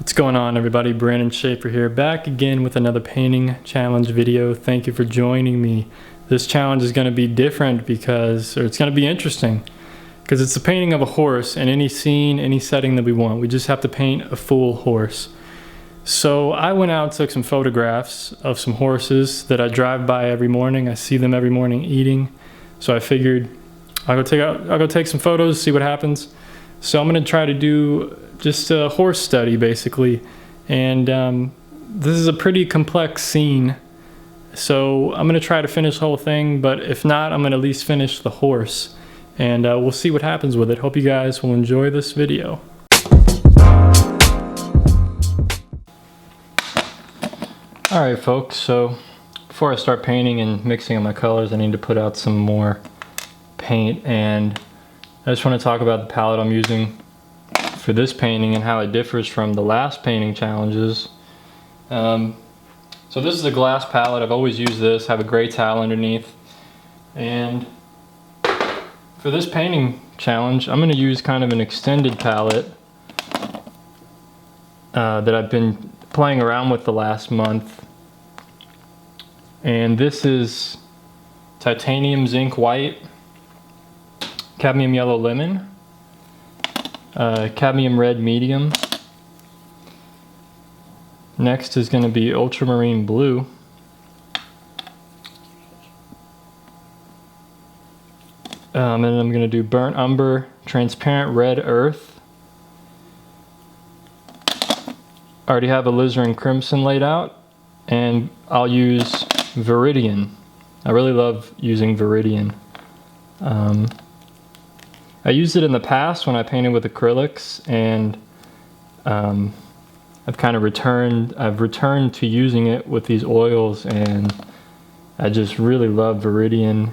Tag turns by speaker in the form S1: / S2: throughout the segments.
S1: What's going on, everybody? Brandon Schaefer here, back again with another painting challenge video. Thank you for joining me. This challenge is going to be different it's going to be interesting because it's the painting of a horse in any scene, any setting that we want. We just have to paint a full horse. So I went out and took some photographs of some horses that I drive by every morning. I see them every morning eating. So I figured I'll go take some photos, see what happens. So I'm going to try to do just a horse study basically, and this is a pretty complex scene, so I'm going to try to finish the whole thing, but if not, I'm going to at least finish the horse, and we'll see what happens with it. Hope you guys will enjoy this video. Alright folks, so before I start painting and mixing up my colors, I need to put out some more paint, and I just want to talk about the palette I'm using for this painting and how it differs from the last painting challenges. So this is a glass palette. I've always used this, have a gray towel underneath. And for this painting challenge, I'm going to use kind of an extended palette that I've been playing around with the last month. And this is titanium zinc white, cadmium yellow lemon, cadmium red medium. Next is going to be ultramarine blue. And then I'm going to do burnt umber, transparent red earth. I already have alizarin crimson laid out, and I'll use viridian. I really love using viridian. I used it in the past when I painted with acrylics, and I've returned to using it with these oils, and I just really love viridian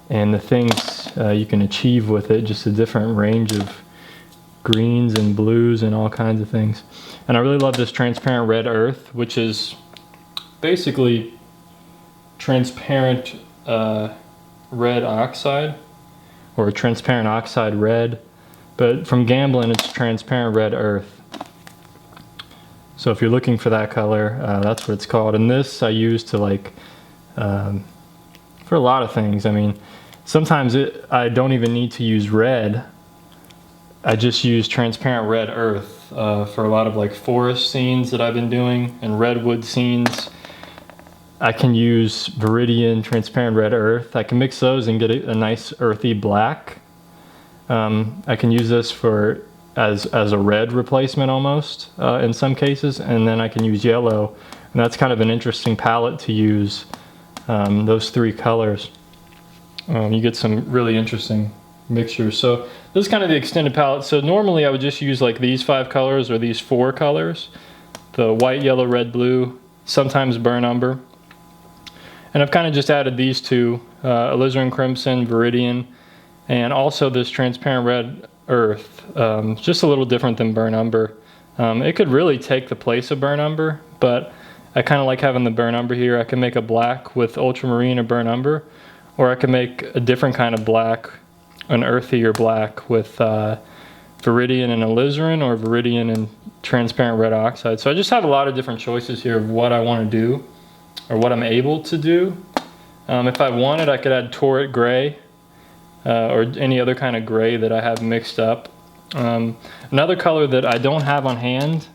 S1: and the things you can achieve with it, just a different range of greens and blues and all kinds of things. And I really love this transparent red earth, which is basically transparent red oxide, or transparent oxide red, but from Gamblin it's transparent red earth. So if you're looking for that color, that's what it's called. And this I use to for a lot of things. I mean, sometimes I don't even need to use red. I just use transparent red earth for a lot of forest scenes that I've been doing and redwood scenes. I can use viridian, transparent red earth. I can mix those and get a nice earthy black. I can use this as a red replacement almost in some cases, and then I can use yellow, and that's kind of an interesting palette to use, those three colors. You get some really interesting mixtures. So this is kind of the extended palette. So normally I would just use these 5 colors or these 4 colors, the white, yellow, red, blue, sometimes burnt umber. And I've kind of just added these two, alizarin crimson, viridian, and also this transparent red earth. Just a little different than burnt umber. It could really take the place of burnt umber, but I kind of like having the burnt umber here. I can make a black with ultramarine or burnt umber, or I can make a different kind of black, an earthier black with viridian and alizarin, or viridian and transparent red oxide. So I just have a lot of different choices here of what I want to do, or what I'm able to do. If I wanted, I could add torrid gray, or any other kind of gray that I have mixed up. Another color that I don't have on hand,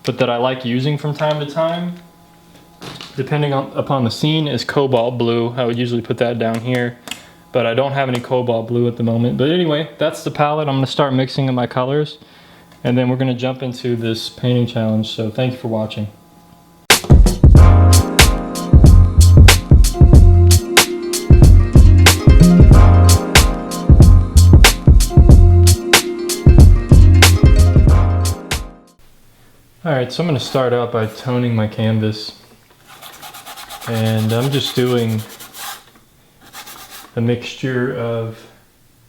S1: but that I like using from time to time, depending upon the scene, is cobalt blue. I would usually put that down here, but I don't have any cobalt blue at the moment. But anyway, that's the palette. I'm going to start mixing up my colors, and then we're going to jump into this painting challenge. So thank you for watching. Alright, so I'm going to start out by toning my canvas, and I'm just doing a mixture of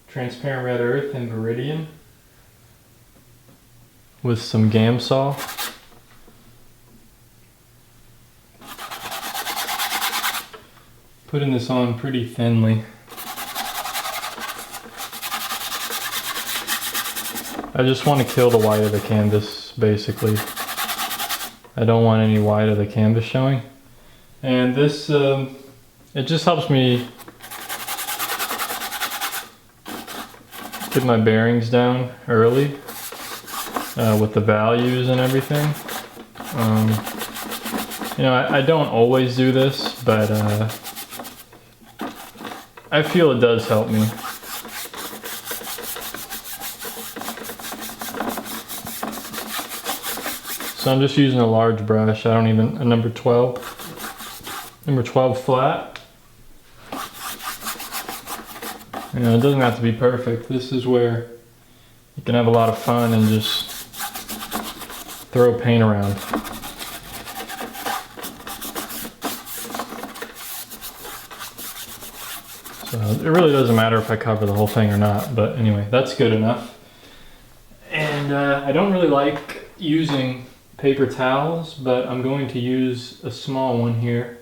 S1: transparent red earth and viridian with some Gamsol. Putting this on pretty thinly. I just want to kill the white of the canvas basically. I don't want any white of the canvas showing. And this, it just helps me get my bearings down early with the values and everything. You know, I don't always do this, but I feel it does help me. So I'm just using a large brush. A number 12 flat. You know, it doesn't have to be perfect. This is where you can have a lot of fun and just throw paint around. So it really doesn't matter if I cover the whole thing or not, but anyway, that's good enough. And I don't really like using paper towels, but I'm going to use a small one here.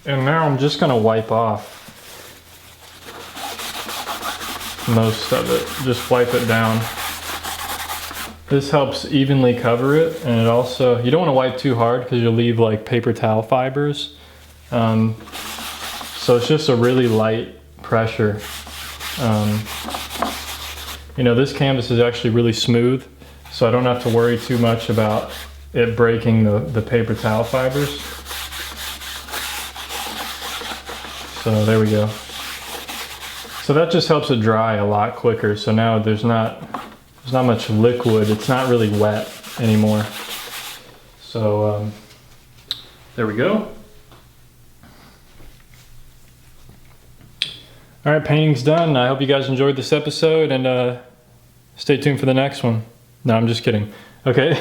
S1: And now I'm just going to wipe off most of it. Just wipe it down. This helps evenly cover it, and it also, you don't want to wipe too hard because you'll leave like paper towel fibers. So it's just a really light pressure. You know, this canvas is actually really smooth, so I don't have to worry too much about it breaking the paper towel fibers. So there we go. So that just helps it dry a lot quicker. So now there's not much liquid. It's not really wet anymore. So there we go. All right, painting's done. I hope you guys enjoyed this episode, and stay tuned for the next one. No, I'm just kidding. Okay.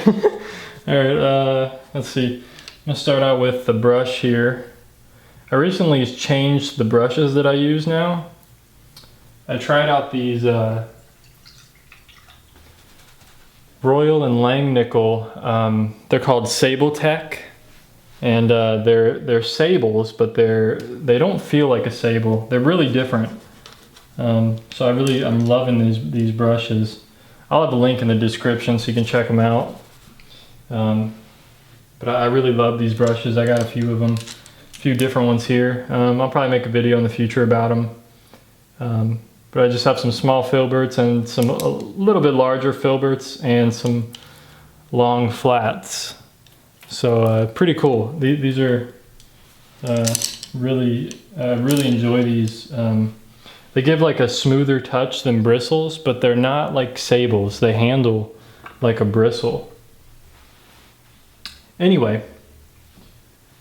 S1: All right, let's see. I'm gonna start out with the brush here. I recently changed the brushes that I use now. I tried out these Royal and Langnickel. They're called Sable Tech, and they're sables, but they don't feel like a sable. They're really different. So I'm loving these brushes. I'll have a link in the description so you can check them out. But I really love these brushes. I got a few of them, a few different ones here. I'll probably make a video in the future about them. But I just have some small filberts and some a little bit larger filberts and some long flats. So pretty cool. These are really enjoy these. They give like a smoother touch than bristles, but they're not like sables. They handle like a bristle. Anyway,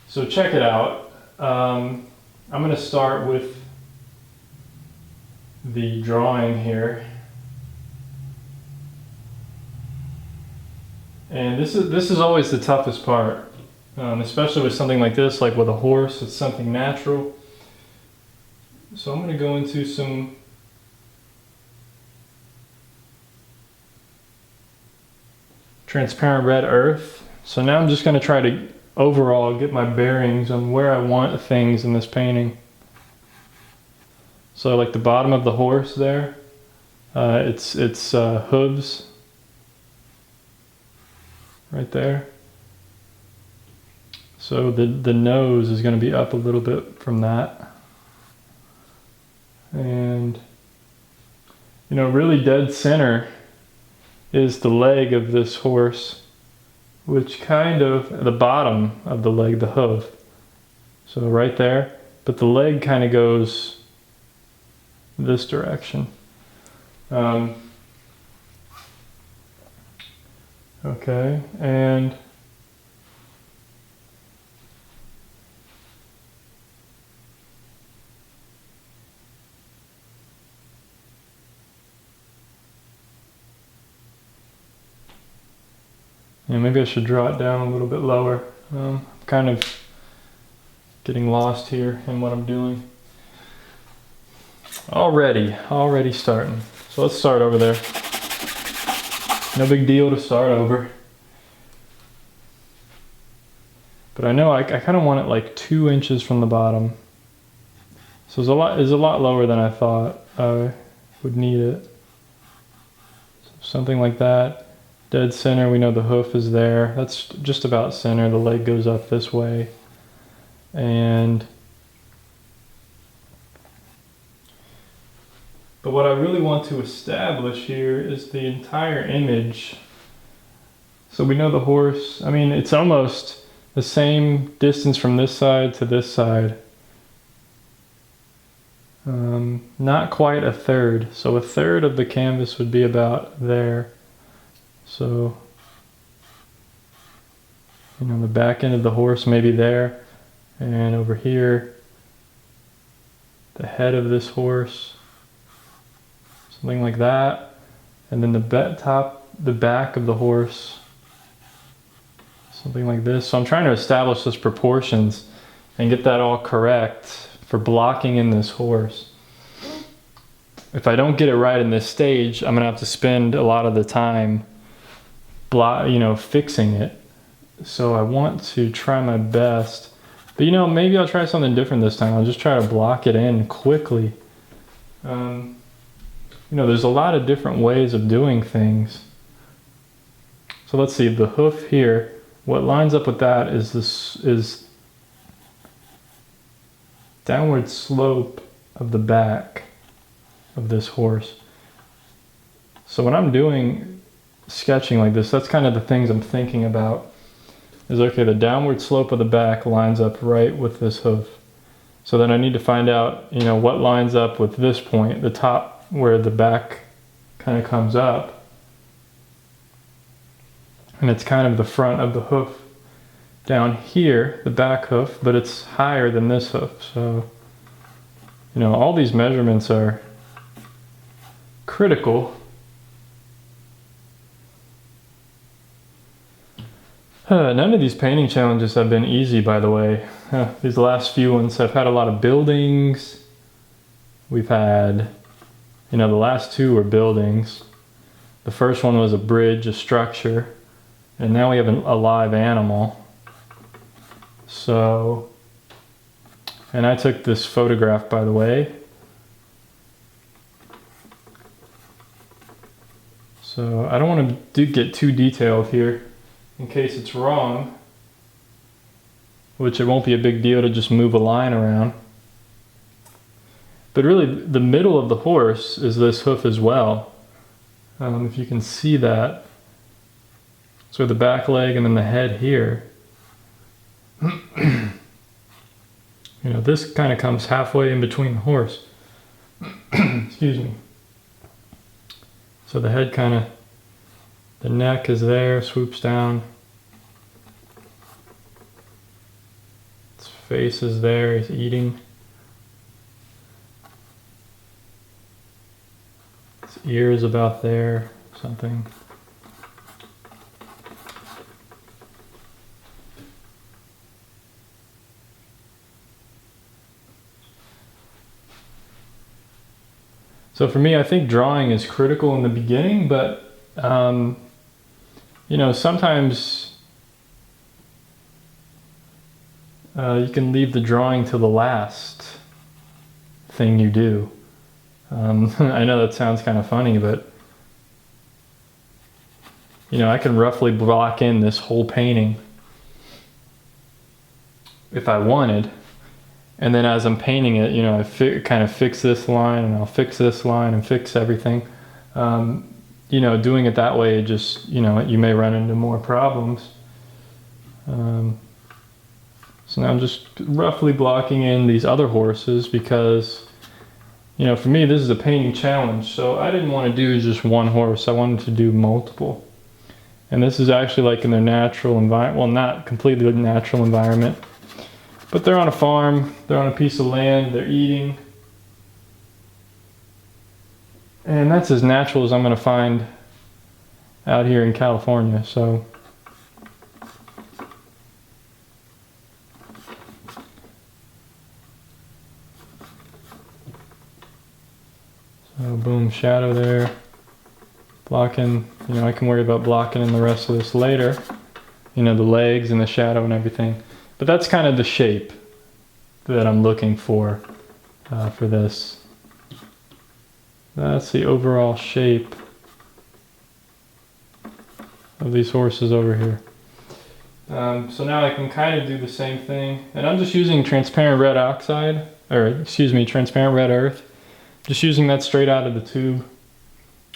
S1: so check it out. I'm going to start with the drawing here. And this is always the toughest part, especially with something like this, like with a horse. It's something natural. So I'm going to go into some transparent red earth. So now I'm just going to try to overall get my bearings on where I want things in this painting. So like the bottom of the horse there, it's hooves right there. So the nose is going to be up a little bit from that. And you know, really dead center is the leg of this horse, which kind of, the bottom of the leg, the hoof. So right there, but the leg kind of goes this direction. Okay, and yeah, maybe I should draw it down a little bit lower. I'm kind of getting lost here in what I'm doing. Already starting. So let's start over there. No big deal to start over. But I know I kind of want it like 2 inches from the bottom. So it's a lot lower than I thought I would need it. So something like that. Dead center, we know the hoof is there. That's just about center. The leg goes up this way. But what I really want to establish here is the entire image. So we know the horse, I mean, it's almost the same distance from this side to this side. Not quite a third. So a third of the canvas would be about there. So, you know, the back end of the horse maybe there. And over here, the head of this horse. Something like that. And then the back of the horse. Something like this. So I'm trying to establish those proportions and get that all correct for blocking in this horse. If I don't get it right in this stage, I'm gonna have to spend a lot of the time fixing it. So I want to try my best. But you know, maybe I'll try something different this time. I'll just try to block it in quickly. You know, there's a lot of different ways of doing things. So let's see, the hoof here, what lines up with that is downward slope of the back of this horse. So when I'm doing sketching like this, that's kind of the things I'm thinking about. Is okay, the downward slope of the back lines up right with this hoof. So then I need to find out, you know, what lines up with this point, the top where the back kind of comes up. And it's kind of the front of the hoof down here, the back hoof, but it's higher than this hoof. So, you know, all these measurements are critical. None of these painting challenges have been easy, by the way. These last few ones have had a lot of buildings. We've had, you know, the last two were buildings. The first one was a bridge, a structure, and now we have a live animal. So, and I took this photograph, by the way. So I don't want to get too detailed here in case it's wrong, which it won't be a big deal to just move a line around. But really, the middle of the horse is this hoof as well. If you can see that. So the back leg and then the head here. You know, this kind of comes halfway in between the horse. Excuse me. So the head kind of, the neck is there, swoops down. Its face is there, he's eating. Its ear is about there, something. So for me, I think drawing is critical in the beginning, but you know, sometimes you can leave the drawing to the last thing you do. I know that sounds kind of funny, but you know, I can roughly block in this whole painting if I wanted. And then as I'm painting it, you know, I kind of fix this line and I'll fix this line and fix everything. You know, doing it that way, just, you know, you may run into more problems. So now I'm just roughly blocking in these other horses because, you know, for me, this is a painting challenge. So I didn't want to do just one horse. I wanted to do multiple. And this is actually like in their natural environment. Well, not completely natural environment. But they're on a farm, they're on a piece of land, they're eating. And that's as natural as I'm going to find out here in California. So boom, shadow there. Blocking, you know, I can worry about blocking in the rest of this later. You know, the legs and the shadow and everything. But that's kind of the shape that I'm looking for this. That's the overall shape of these horses over here. So now I can kind of do the same thing, and I'm just using transparent red oxide, or excuse me, transparent red earth. Just using that straight out of the tube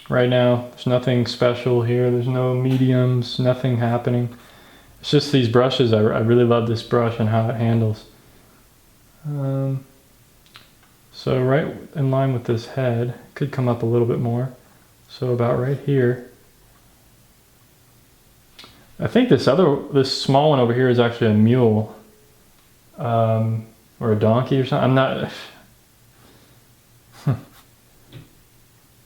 S1: right now. There's nothing special here. There's no mediums, nothing happening. It's just these brushes. I really love this brush and how it handles. So right in line with this head, could come up a little bit more. So about right here. I think this small one over here is actually a mule, or a donkey or something.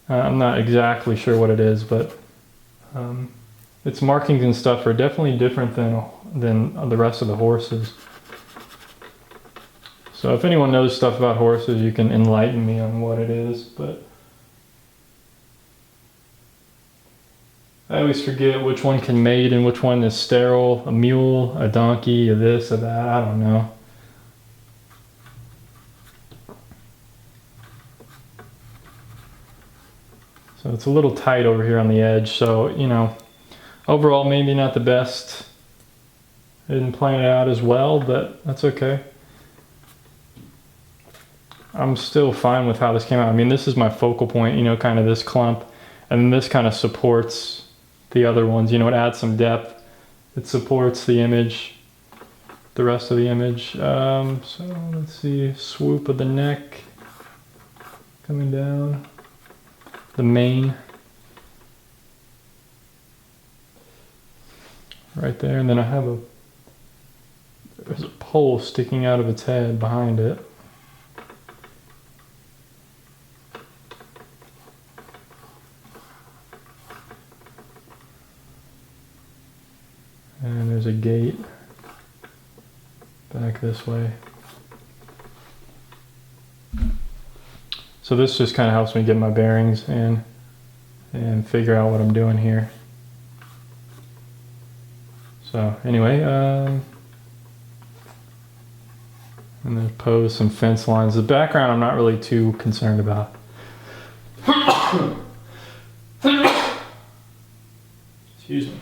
S1: I'm not exactly sure what it is, but its markings and stuff are definitely different than the rest of the horses. So if anyone knows stuff about horses, you can enlighten me on what it is, but I always forget which one can mate and which one is sterile. A mule, a donkey, a this, a that, I don't know. So it's a little tight over here on the edge, so, you know, overall maybe not the best. I didn't plan it out as well, but that's okay. I'm still fine with how this came out. I mean, this is my focal point, you know, kind of this clump, and this kind of supports the other ones, you know, it adds some depth. It supports the image, the rest of the image. So let's see, swoop of the neck coming down, the mane right there, and then I have there's a pole sticking out of its head behind it. And there's a gate back this way. So this just kind of helps me get my bearings and figure out what I'm doing here. So anyway, and then pose some fence lines. The background I'm not really too concerned about. Excuse me.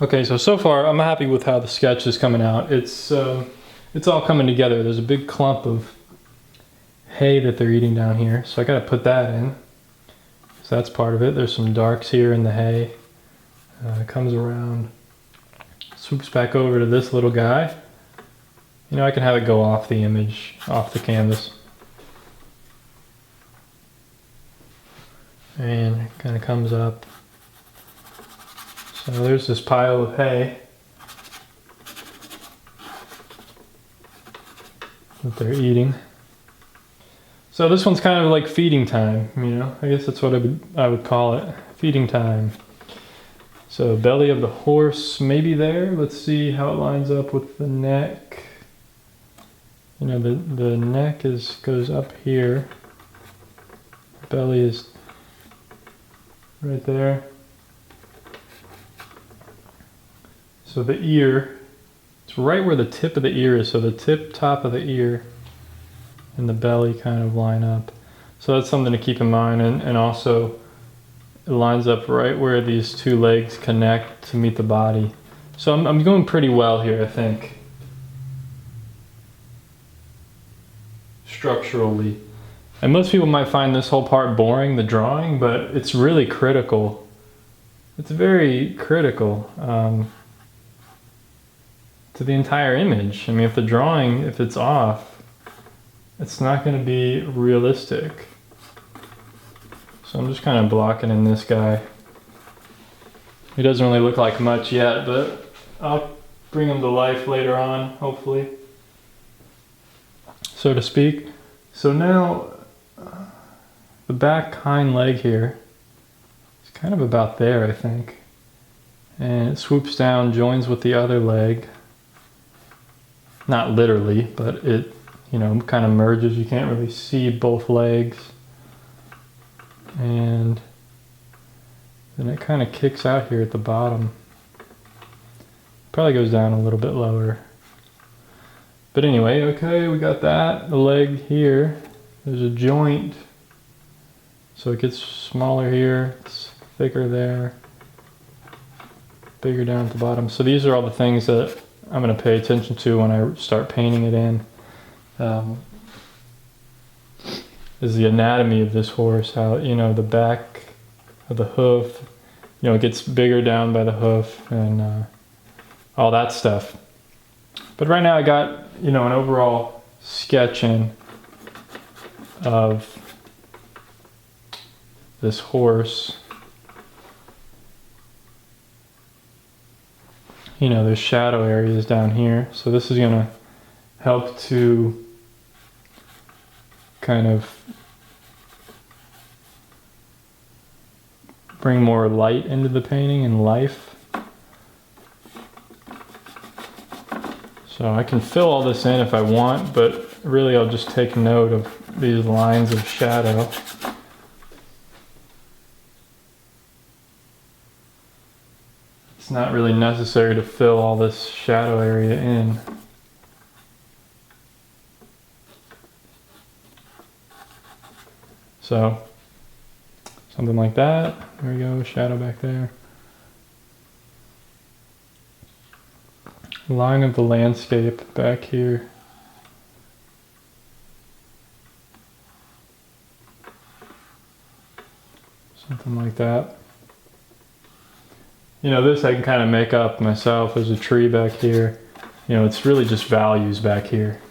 S1: Okay, so far I'm happy with how the sketch is coming out. It's all coming together. There's a big clump of hay that they're eating down here, so I gotta put that in. So that's part of it. There's some darks here in the hay. It comes around, swoops back over to this little guy. You know, I can have it go off the image, off the canvas. And it kind of comes up. So there's this pile of hay that they're eating. So this one's kind of like feeding time, you know. I guess that's what I would call it, feeding time. So belly of the horse maybe there. Let's see how it lines up with the neck. You know, the neck goes up here. Belly is right there. So the ear, it's right where the tip of the ear is. So the top of the ear and the belly kind of line up. So that's something to keep in mind. And also it lines up right where these two legs connect to meet the body. So I'm going pretty well here, I think. Structurally. And most people might find this whole part boring, the drawing, but it's really critical. It's very critical. To the entire image. I mean, if the drawing, if it's off, it's not going to be realistic. So I'm just kind of blocking in this guy. He doesn't really look like much yet, but I'll bring him to life later on, hopefully, so to speak. So now the back hind leg here is kind of about there, I think. And it swoops down, joins with the other leg. Not literally, but it, you know, kind of merges. You can't really see both legs. And then it kind of kicks out here at the bottom. Probably goes down a little bit lower. But anyway, okay, we got that. The leg here, there's a joint. So it gets smaller here, it's thicker there, bigger down at the bottom. So these are all the things that I'm going to pay attention to when I start painting it in. Is the anatomy of this horse, how, you know, the back of the hoof, you know, it gets bigger down by the hoof and all that stuff. But right now I got, you know, an overall sketch in of this horse. You know, there's shadow areas down here. So this is going to help to kind of bring more light into the painting and life. So I can fill all this in if I want, but really I'll just take note of these lines of shadow. It's not really necessary to fill all this shadow area in. So, something like that. There we go, shadow back there. Line of the landscape back here. Something like that. You know, this I can kind of make up myself. There's a tree back here. You know, it's really just values back here.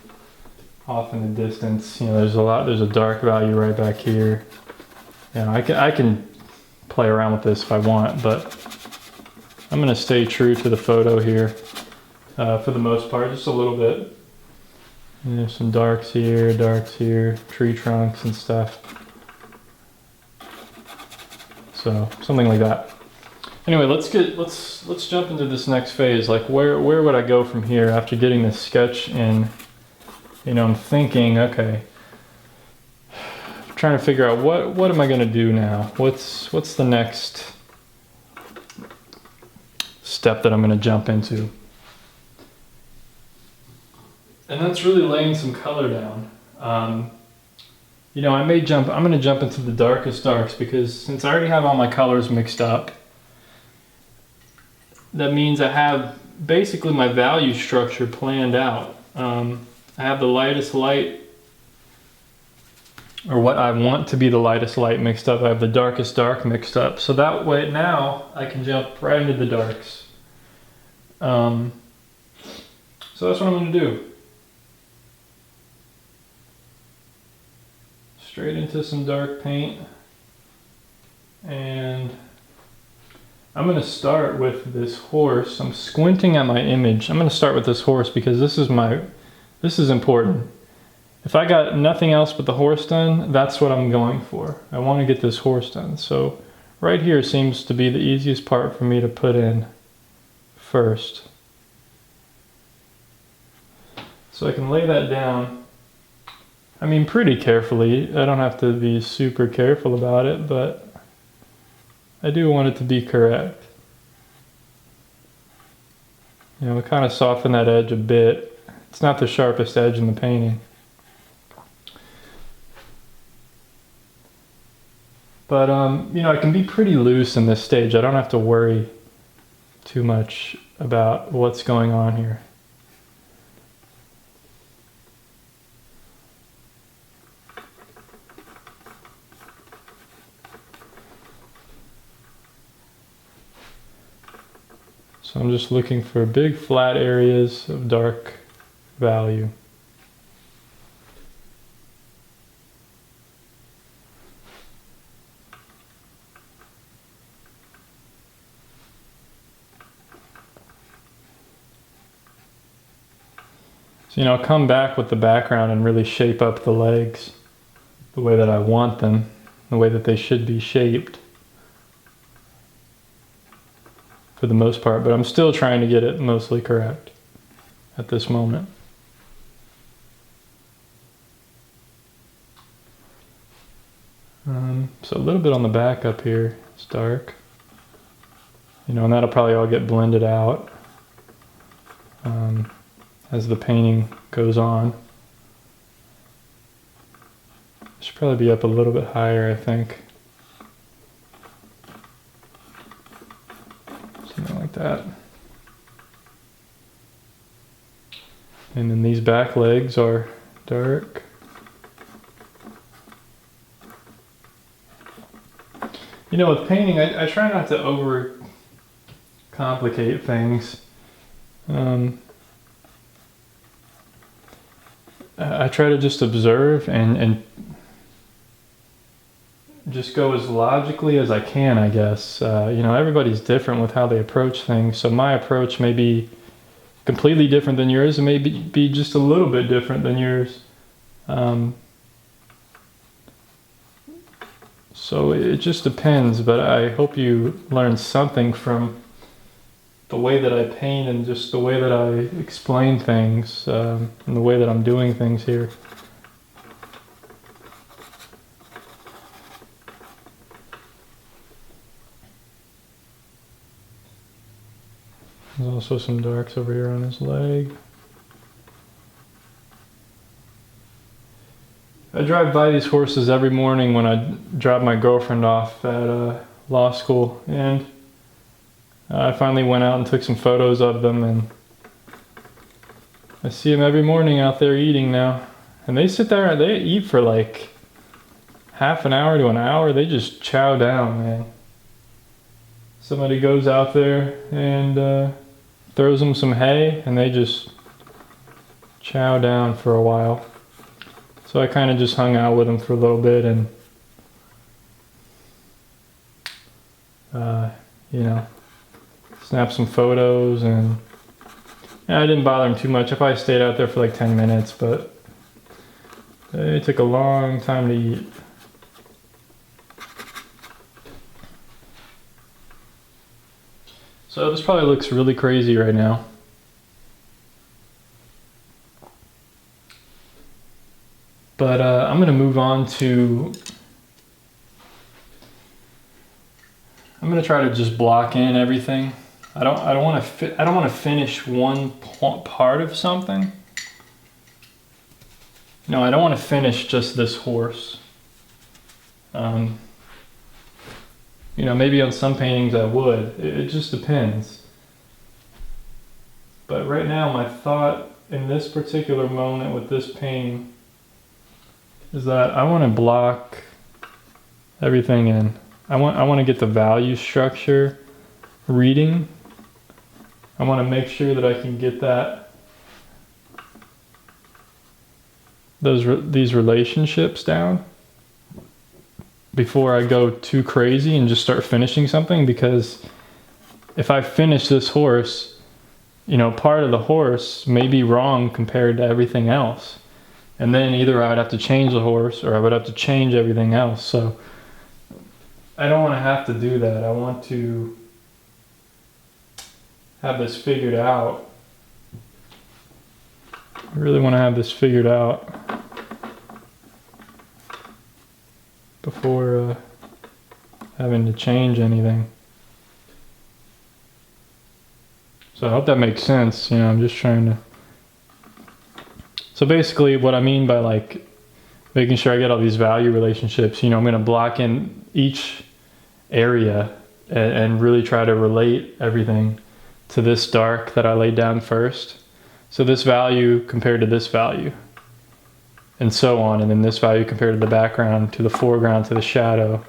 S1: Off in the distance, you know, there's a dark value right back here. You know, I can play around with this if I want, but I'm gonna stay true to the photo here for the most part, just a little bit. And there's some darks here, tree trunks and stuff. So something like that. Anyway, let's jump into this next phase. Like where would I go from here after getting this sketch in? You know, I'm thinking, okay, I'm trying to figure out what am I going to do now? What's the next step that I'm going to jump into? And that's really laying some color down. You know, I'm going to jump into the darkest darks because since I already have all my colors mixed up, that means I have basically my value structure planned out. I have the lightest light, or what I want to be the lightest light mixed up. I have the darkest dark mixed up. So that way now I can jump right into the darks. So that's what I'm going to do. Straight into some dark paint. And I'm going to start with this horse. I'm squinting at my image. I'm going to start with this horse because this is important. If I got nothing else but the horse done, that's what I'm going for. I want to get this horse done. So right here seems to be the easiest part for me to put in first. So I can lay that down. I mean, pretty carefully. I don't have to be super careful about it, but I do want it to be correct. You know, kind of soften that edge a bit. It's not the sharpest edge in the painting. But, you know, I can be pretty loose in this stage. I don't have to worry too much about what's going on here. So I'm just looking for big flat areas of dark value. So, you know, I'll come back with the background and really shape up the legs the way that I want them, the way that they should be shaped. For the most part, but I'm still trying to get it mostly correct at this moment. So a little bit on the back up here, it's dark. You know, and that'll probably all get blended out. as the painting goes on. Should probably be up a little bit higher, I think. Something like that. And then these back legs are dark. You know, with painting, I try not to over complicate things. I try to just observe and just go as logically as I can, I guess. You know, everybody's different with how they approach things, so my approach may be completely different than yours, and maybe be just a little bit different than yours. So it just depends, but I hope you learn something from the way that I paint and just the way that I explain things, and the way that I'm doing things here. There's also some darks over here on his leg. I drive by these horses every morning when I drop my girlfriend off at law school, and I finally went out and took some photos of them, and I see them every morning out there eating now. And they sit there, they eat for like half an hour to an hour. They just chow down, man. Somebody goes out there and throws them some hay, and they just chow down for a while. So I kind of just hung out with them for a little bit, and you know, snapped some photos, and I didn't bother them too much. I probably stayed out there for like 10 minutes, but it took a long time to eat. So this probably looks really crazy right now. But I'm gonna move on to, I'm gonna try to just block in everything. I don't want to finish one part of something. No, I don't want to finish just this horse. You know, maybe on some paintings I would. It just depends. But right now, my thought in this particular moment with this painting is that I want to block everything in. I want to get the value structure reading. I want to make sure that I can get these relationships down before I go too crazy and just start finishing something, because if I finish this horse, you know, part of the horse may be wrong compared to everything else. And then either I'd have to change the horse or I would have to change everything else. So I don't want to have to do that. I want to have this figured out. I really want to have this figured out before having to change anything. So I hope that makes sense. You know, I'm just trying to. So basically what I mean by like making sure I get all these value relationships, you know, I'm going to block in each area and really try to relate everything to this dark that I laid down first. So this value compared to this value, and so on, and then this value compared to the background, to the foreground, to the shadow.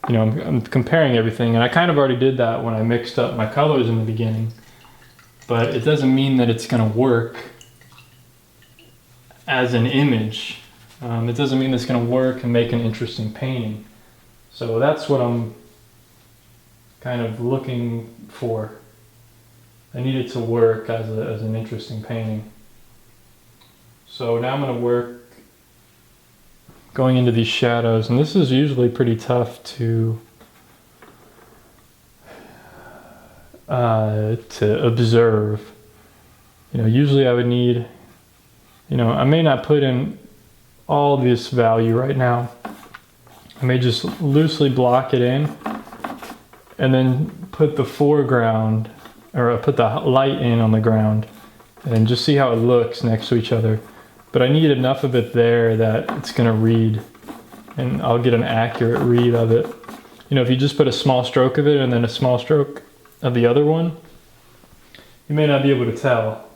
S1: You know, I'm comparing everything, and I kind of already did that when I mixed up my colors in the beginning, but it doesn't mean that it's going to work as an image. It doesn't mean it's going to work and make an interesting painting. So that's what I'm kind of looking for. I need it to work as an interesting painting. So now I'm going to work going into these shadows, and this is usually pretty tough to observe. You know, usually I would need, you know, I may not put in all this value right now. I may just loosely block it in and then put the foreground, or put the light in on the ground, and just see how it looks next to each other. But I need enough of it there that it's gonna read, and I'll get an accurate read of it. You know, if you just put a small stroke of it and then a small stroke of the other one, you may not be able to tell.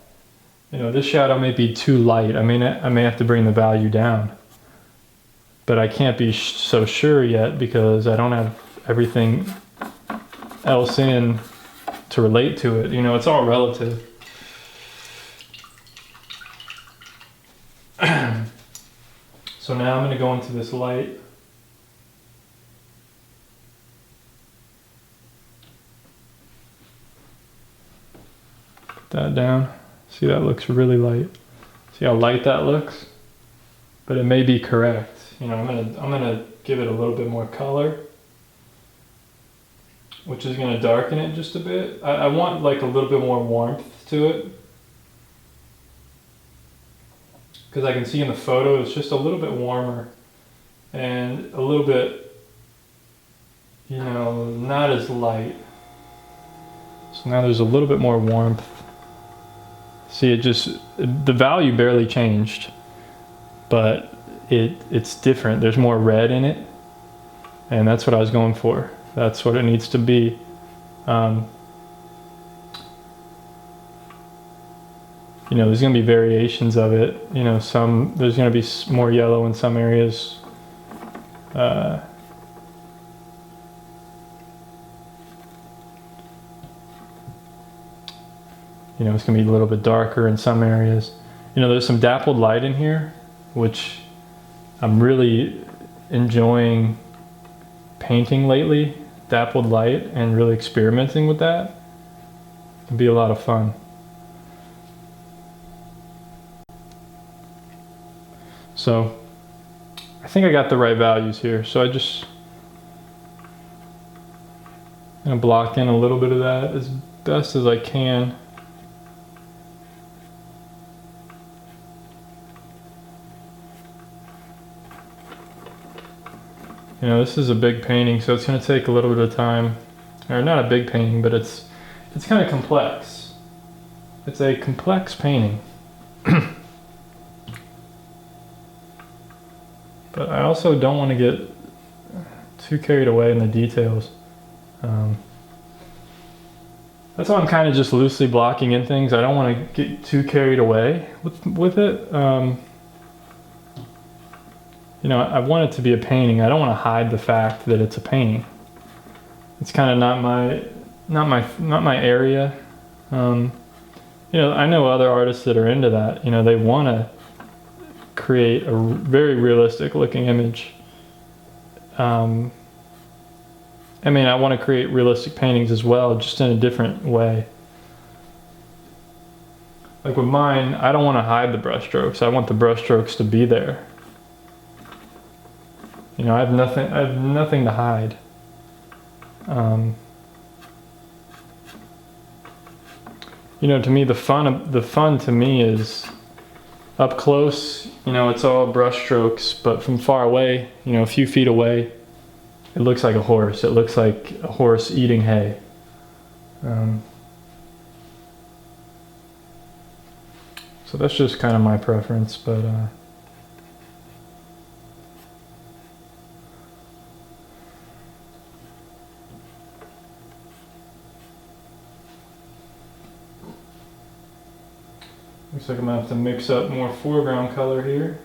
S1: You know, this shadow may be too light. I may have to bring the value down. But I can't be so sure yet because I don't have everything else in to relate to it. You know, it's all relative. So now I'm going to go into this light. Put that down. See, that looks really light. See how light that looks? But it may be correct. You know, I'm gonna give it a little bit more color, which is gonna darken it just a bit. I want like a little bit more warmth to it, because I can see in the photo it's just a little bit warmer and a little bit, you know, not as light. So now there's a little bit more warmth. See, the value barely changed, but it's different. There's more red in it, and that's what I was going for. That's what it needs to be. You know, there's going to be variations of it. You know, there's going to be more yellow in some areas. You know, it's going to be a little bit darker in some areas. You know, there's some dappled light in here, which I'm really enjoying painting lately. Dappled light, and really experimenting with that. It'll be a lot of fun. So I think I got the right values here. So I'm gonna block in a little bit of that as best as I can. You know, this is a big painting, so it's going to take a little bit of time. Or not a big painting, but it's kind of complex. It's a complex painting. But I also don't want to get too carried away in the details. That's why I'm kind of just loosely blocking in things. I don't want to get too carried away with it. You know, I want it to be a painting. I don't want to hide the fact that it's a painting. It's kind of not my area. You know, I know other artists that are into that. You know, they want to create a very realistic looking image. I mean, I want to create realistic paintings as well, just in a different way. Like with mine, I don't want to hide the brushstrokes. I want the brushstrokes to be there. You know, I have nothing to hide. You know, to me, the fun to me is up close. You know, it's all brushstrokes, but from far away, you know, a few feet away, it looks like a horse. It looks like a horse eating hay. So that's just kind of my preference, but looks like I'm gonna have to mix up more foreground color here.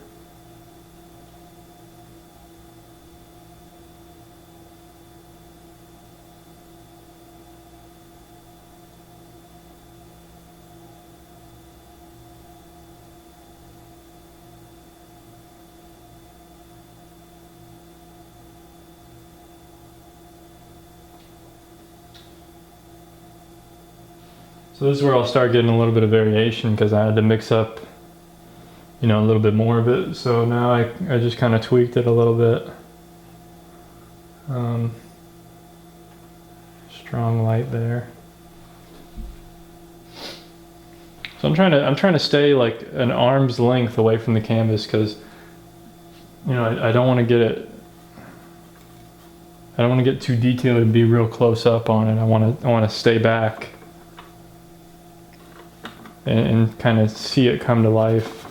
S1: So this is where I'll start getting a little bit of variation, because I had to mix up, you know, a little bit more of it. So now I just kind of tweaked it a little bit. Strong light there. So I'm trying to stay like an arm's length away from the canvas, because, you know, I don't want to get it. I don't want to get too detailed and be real close up on it. I want to stay back and kind of see it come to life,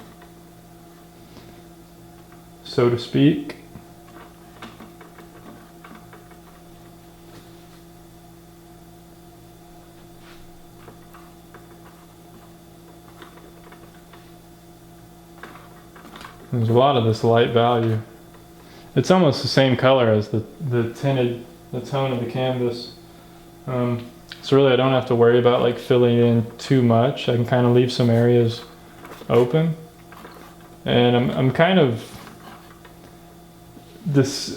S1: so to speak. There's a lot of this light value. It's almost the same color as the tone of the canvas. So really I don't have to worry about like filling in too much. I can kind of leave some areas open. And I'm kind of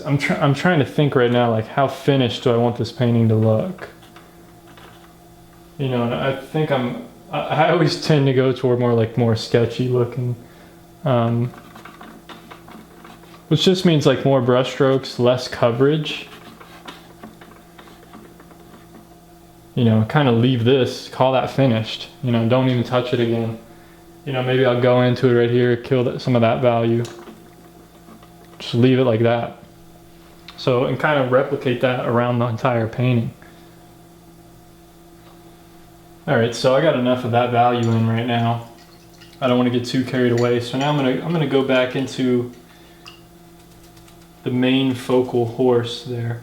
S1: I'm trying to think right now, like how finished do I want this painting to look? You know, and I think I always tend to go toward more sketchy looking. Which just means like more brush strokes, less coverage. You know, kind of leave this, call that finished. You know, don't even touch it again. You know, maybe I'll go into it right here, kill some of that value. Just leave it like that. So, and kind of replicate that around the entire painting. All right, so I got enough of that value in right now. I don't want to get too carried away. So now I'm gonna go back into the main focal horse there.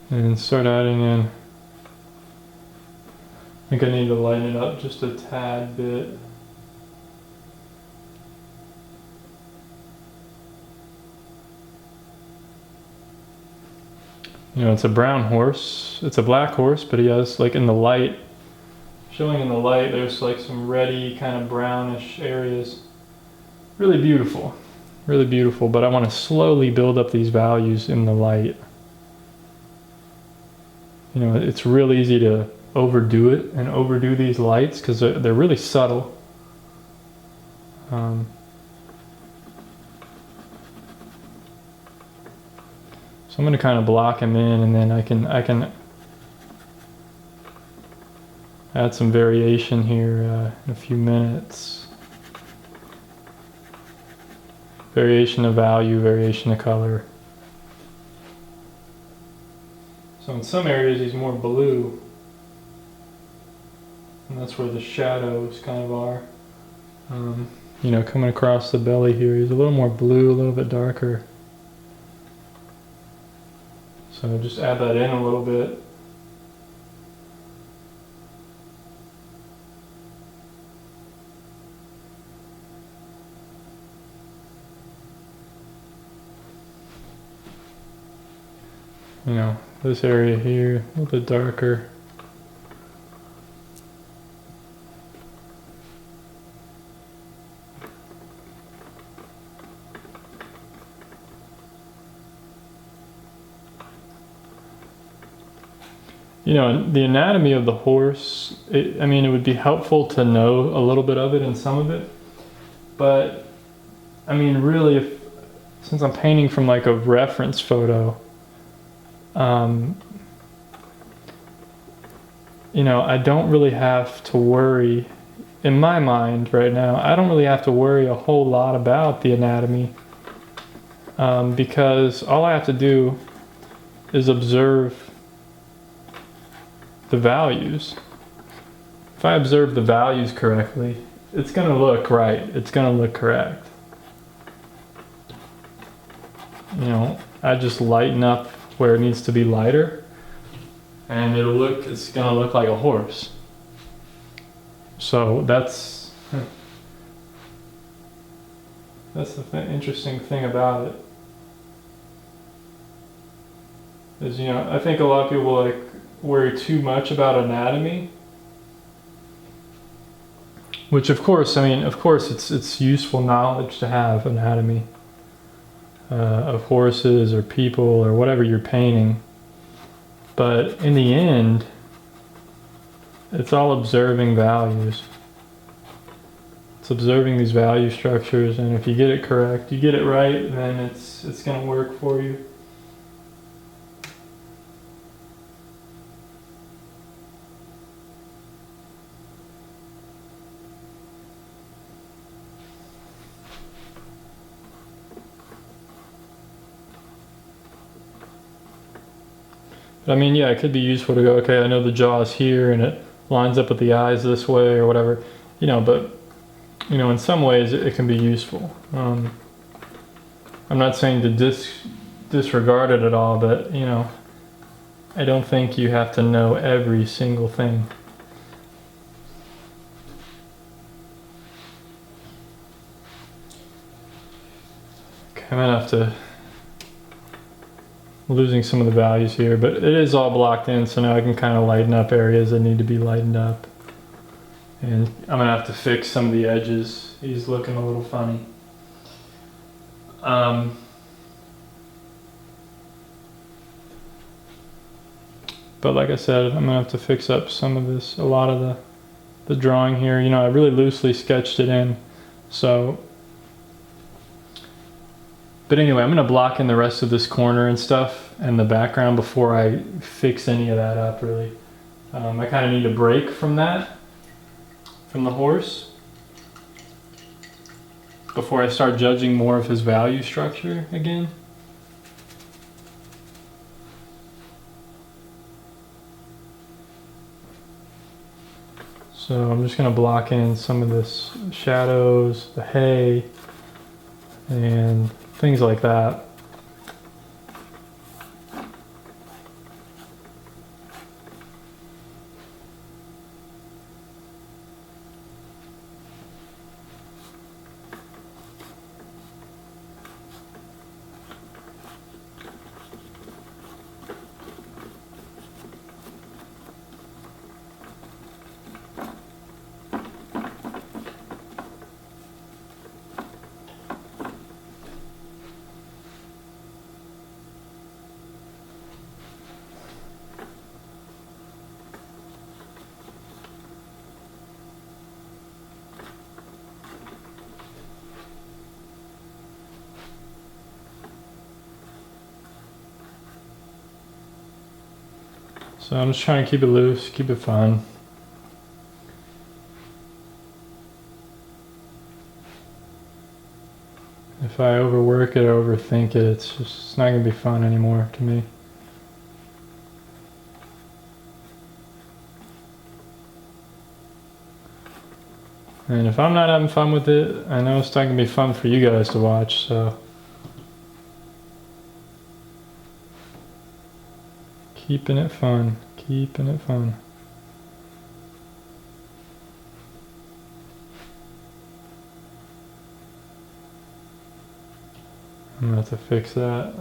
S1: And start adding in. I think I need to lighten it up just a tad bit. You know, it's a brown horse. It's a black horse, but he has, like in the light, showing in the light, there's like some reddy kind of brownish areas. Really beautiful, but I want to slowly build up these values in the light. You know, it's real easy to overdo it and overdo these lights because they're really subtle. So I'm going to kind of block him in, and then I can add some variation here in a few minutes. Variation of value, variation of color. So in some areas he's more blue, and that's where the shadows kind of are. You know, coming across the belly here, he's a little more blue, a little bit darker. So just add that in a little bit. You know, this area here, a little bit darker. You know, the anatomy of the horse, I mean, it would be helpful to know a little bit of it and some of it. But, I mean, really, since I'm painting from like a reference photo, you know, I don't really have to worry, in my mind right now, I don't really have to worry a whole lot about the anatomy, because all I have to do is observe the values. If I observe the values correctly, it's going to look right. It's going to look correct. You know, I just lighten up where it needs to be lighter, and it's going to look like a horse. So that's the interesting thing about it. Is, you know, I think a lot of people like worry too much about anatomy, which of course, I mean, of course it's useful knowledge to have anatomy of horses or people or whatever you're painting, but in the end it's all observing values. It's observing these value structures, and if you get it correct, you get it right, then it's going to work for you. But I mean, yeah, it could be useful to go, okay, I know the jaw is here and it lines up with the eyes this way or whatever, but, in some ways it can be useful. I'm not saying to disregard it at all, but, I don't think you have to know every single thing. Okay, I'm gonna have to, losing some of the values here, but it is all blocked in, so now I can kind of lighten up areas that need to be lightened up. And I'm gonna have to fix some of the edges. He's looking a little funny. But like I said, I'm gonna have to fix up some of this, a lot of the drawing here. I really loosely sketched it in, so. But anyway, I'm gonna block in the rest of this corner and stuff and the background before I fix any of that up, really. I kind of need a break from that, from the horse, before I start judging more of his value structure again. So I'm just going to block in some of this shadows, the hay, and things like that. So I'm just trying to keep it loose, keep it fun. If I overwork it or overthink it, it's not going to be fun anymore to me. And if I'm not having fun with it, I know it's not going to be fun for you guys to watch, so. Keeping it fun, keeping it fun. I'm gonna have to fix that.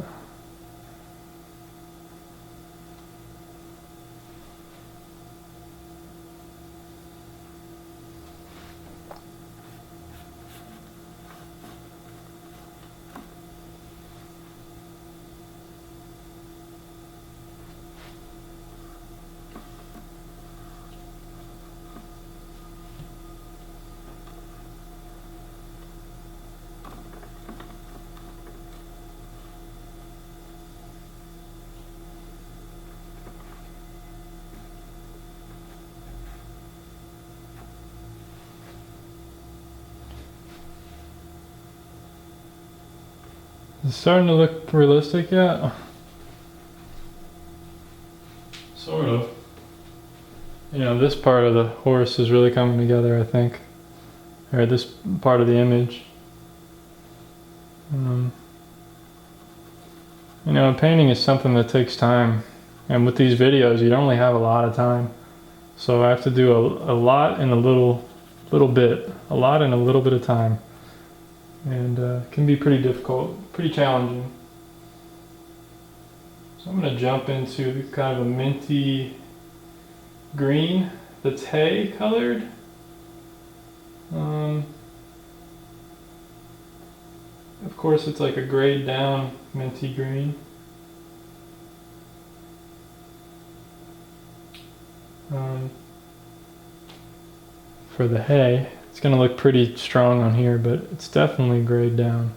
S1: Is it starting to look realistic yet? Sort of. This part of the horse is really coming together, I think. Or this part of the image. Painting is something that takes time. And with these videos, you don't really have a lot of time. So I have to do a lot in a little bit. A lot in a little bit of time. And it can be pretty difficult, pretty challenging. So I'm going to jump into kind of a minty green that's hay colored. Of course, it's like a grayed down minty green. For the hay, it's going to look pretty strong on here, but it's definitely grayed down.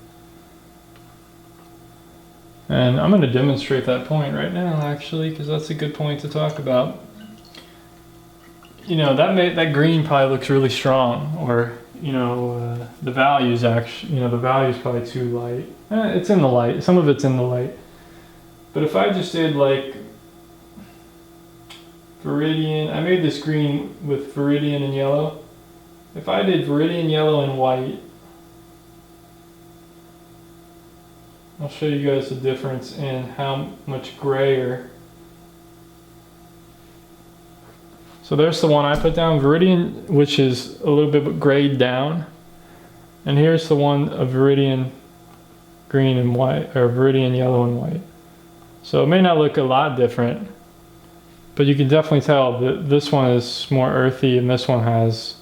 S1: And I'm going to demonstrate that point right now, actually, because that's a good point to talk about. That green probably looks really strong, or the value's actually, the value's probably too light. It's in the light. Some of it's in the light. But if I just did like Viridian. I made this green with Viridian and yellow. If I did Viridian yellow and white, I'll show you guys the difference in how much grayer. So there's the one I put down, Viridian, which is a little bit grayed down. And here's the one of Viridian green and white, or Viridian yellow and white. So it may not look a lot different, but you can definitely tell that this one is more earthy and this one it's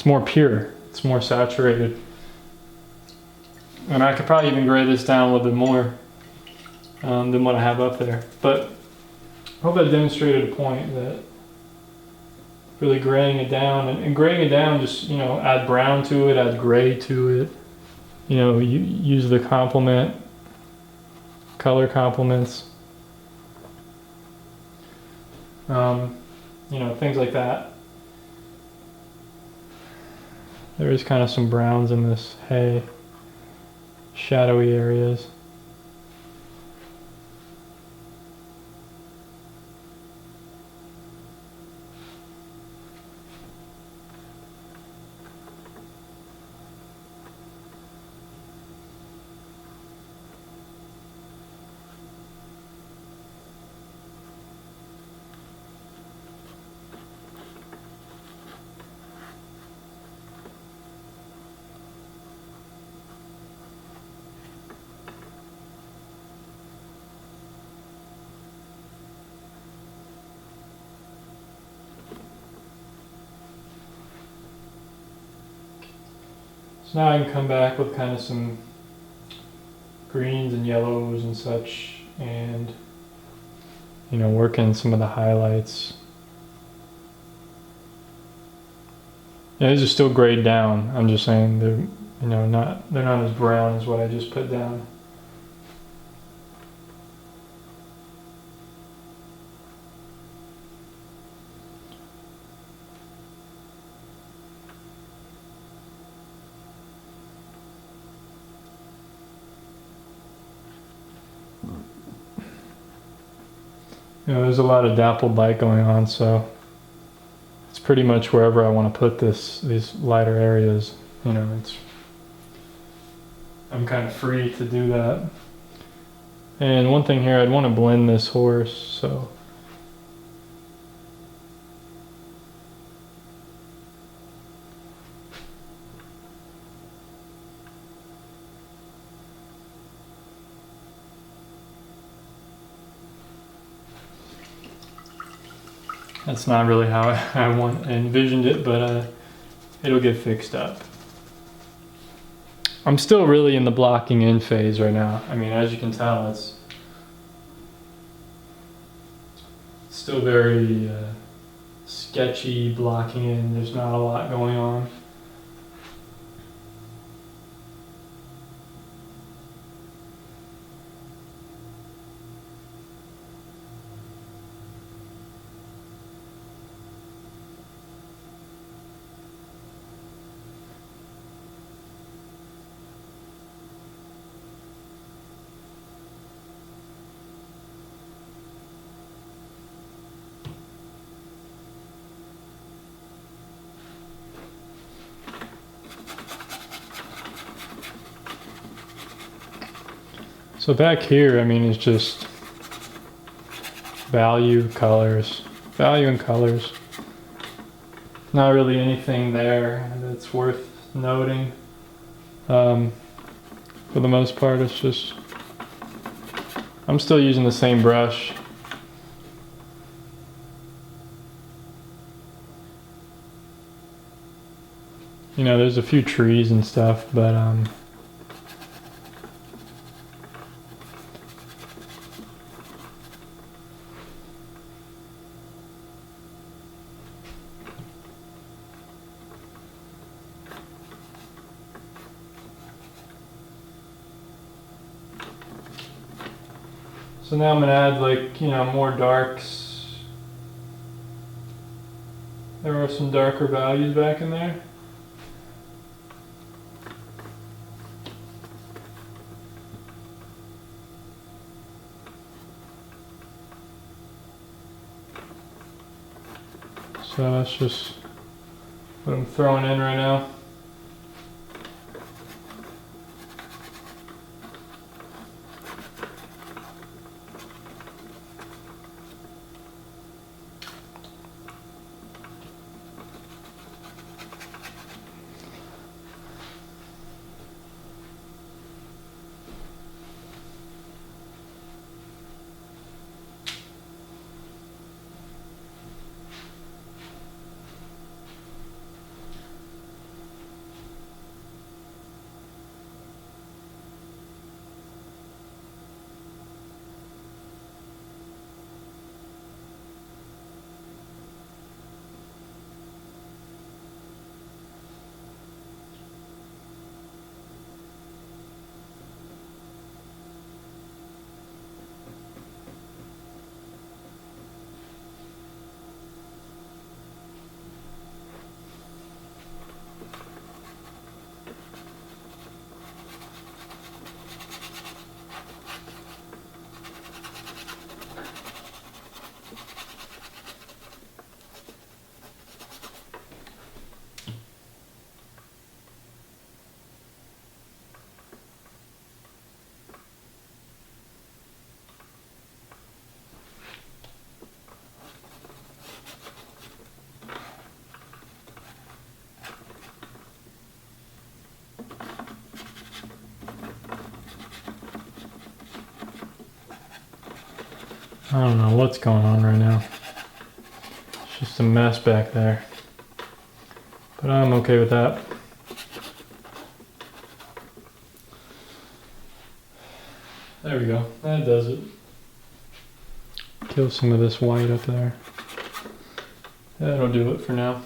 S1: more pure, it's more saturated. And I could probably even gray this down a little bit more than what I have up there. But I hope I demonstrated a point that really graying it down and graying it down, just, you know, add brown to it, add gray to it. You know, you use the color complements. You know, things like that. There is kind of some browns in this hay, shadowy areas. So now I can come back with kind of some greens and yellows and such, and, you know, work in some of the highlights. Yeah, these are still grayed down. I'm just saying they're, you know, they're not as brown as what I just put down. You know, there's a lot of dappled light going on, so it's pretty much wherever I want to put these lighter areas. You know, I'm kind of free to do that. And one thing here, I'd want to blend this horse, so that's not really how I envisioned it, but it'll get fixed up. I'm still really in the blocking in phase right now. I mean, as you can tell, it's still very sketchy blocking in. There's not a lot going on. So back here, I mean, it's just value and colors. Not really anything there that's worth noting. For the most part, it's just, I'm still using the same brush. You know, there's a few trees and stuff, but so now I'm gonna add, like, you know, more darks. There are some darker values back in there. So that's just what I'm throwing in right now. I don't know what's going on right now. It's just a mess back there. But I'm okay with that. There we go. That does it. Kill some of this white up there. That'll do it for now.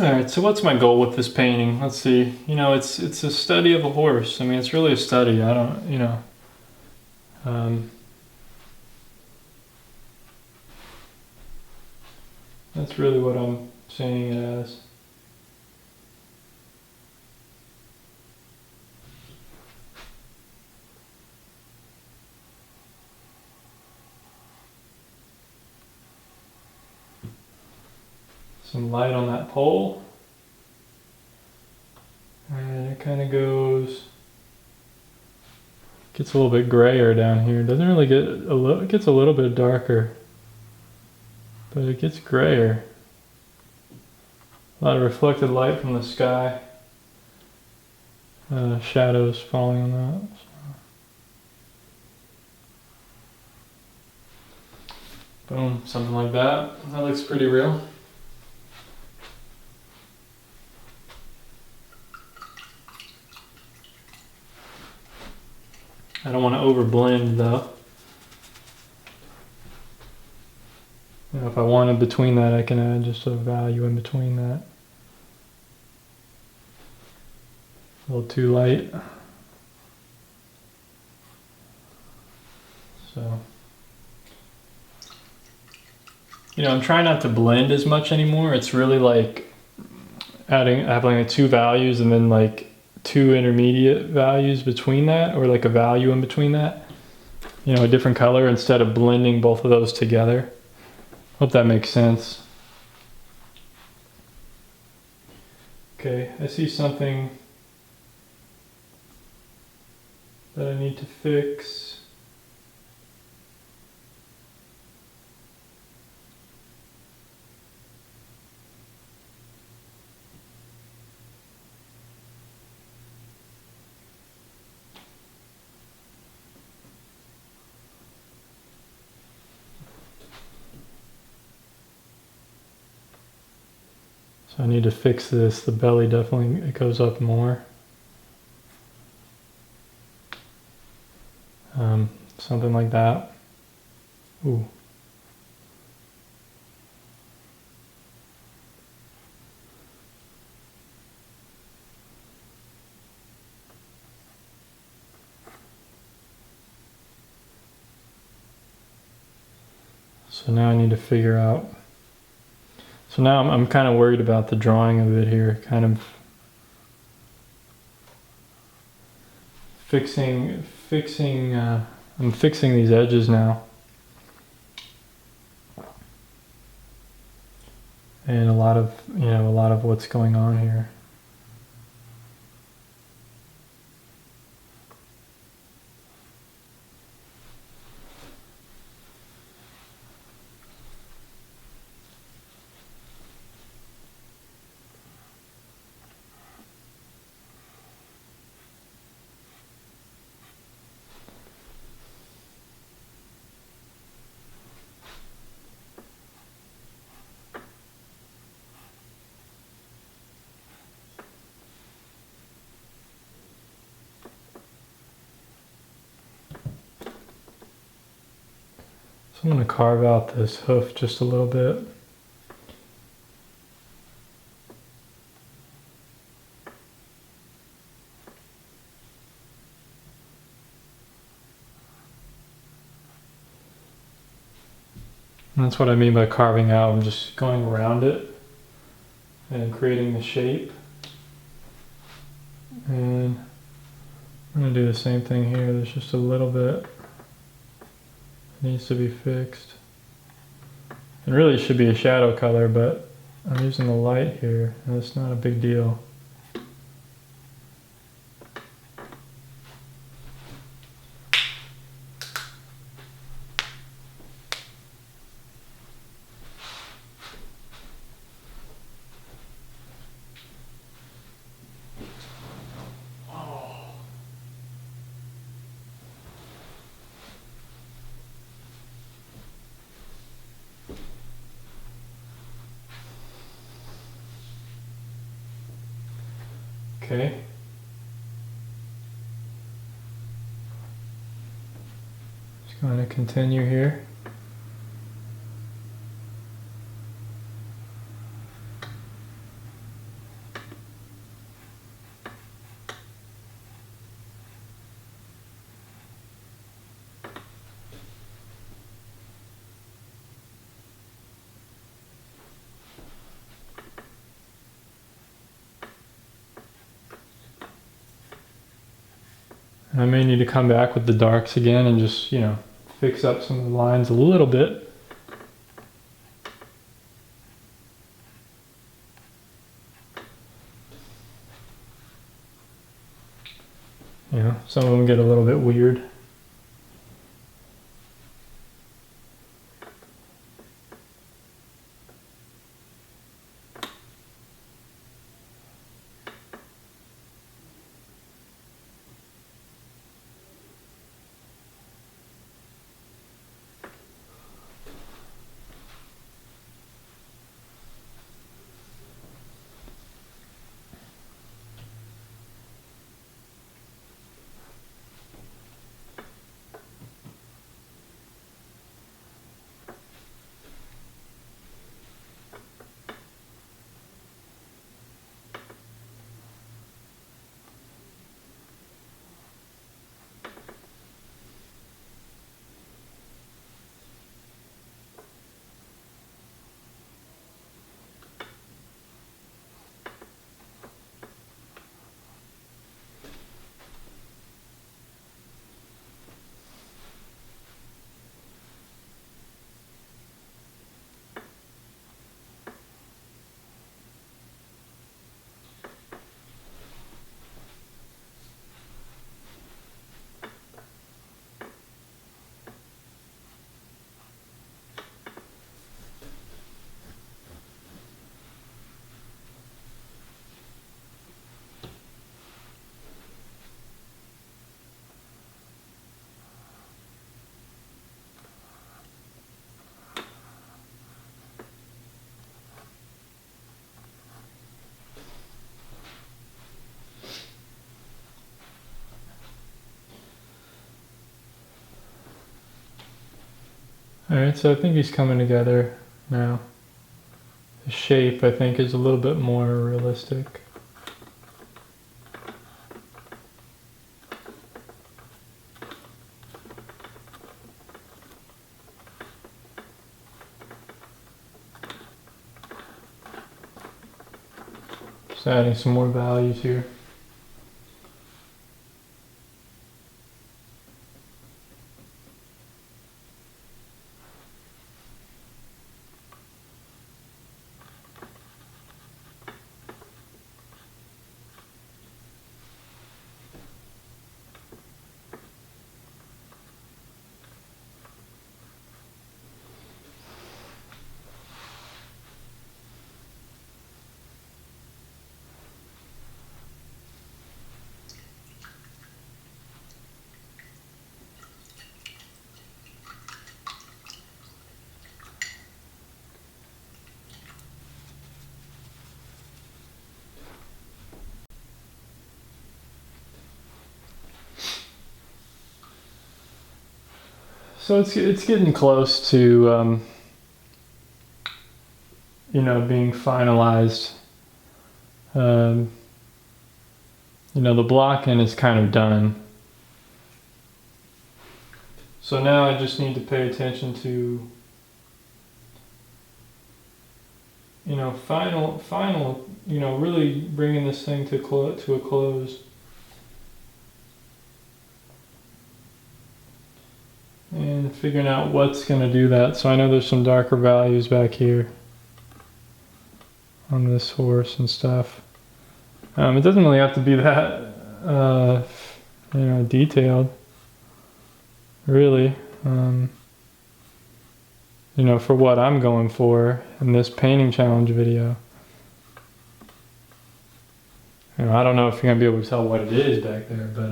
S1: Alright, so what's my goal with this painting? Let's see. You know, it's a study of a horse. I mean, it's really a study. I don't, you know. That's really what I'm seeing it as. Some light on that pole. And it kind of gets a little bit grayer down here. It doesn't really get it gets a little bit darker, but it gets grayer. A lot of reflected light from the sky. Shadows falling on that. So. Boom, something like that. That looks pretty real. I don't want to overblend though. You know, if I wanted between that, I can add just a value in between that. A little too light. So, you know, I'm trying not to blend as much anymore. It's really like having like two values and then like two intermediate values between that, or like a value in between that. You know, a different color instead of blending both of those together. Hope that makes sense. Okay, I see something that I need to fix. So I need to fix this. The belly definitely, it goes up more. Something like that. Ooh. So now I need to figure out. So now I'm kind of worried about the drawing of it here, kind of fixing I'm fixing these edges now. And a lot of what's going on here. So I'm going to carve out this hoof just a little bit. And that's what I mean by carving out. I'm just going around it and creating the shape. And I'm going to do the same thing here. There's just a little bit needs to be fixed. And really it should be a shadow color, but I'm using the light here, and it's not a big deal. Okay. Just going to continue here. I may need to come back with the darks again and just, fix up some of the lines a little bit. Some of them get a little bit weird. Alright, so I think he's coming together now. The shape, I think, is a little bit more realistic. Just adding some more values here. So it's getting close to you know, being finalized. You know, the blocking is kind of done. So now I just need to pay attention to, you know, final, you know, really bringing this thing to a close. And figuring out what's going to do that. So I know there's some darker values back here on this horse and stuff. It doesn't really have to be that, you know, detailed, really. You know, for what I'm going for in this painting challenge video. You know, I don't know if you're gonna be able to tell what it is back there, but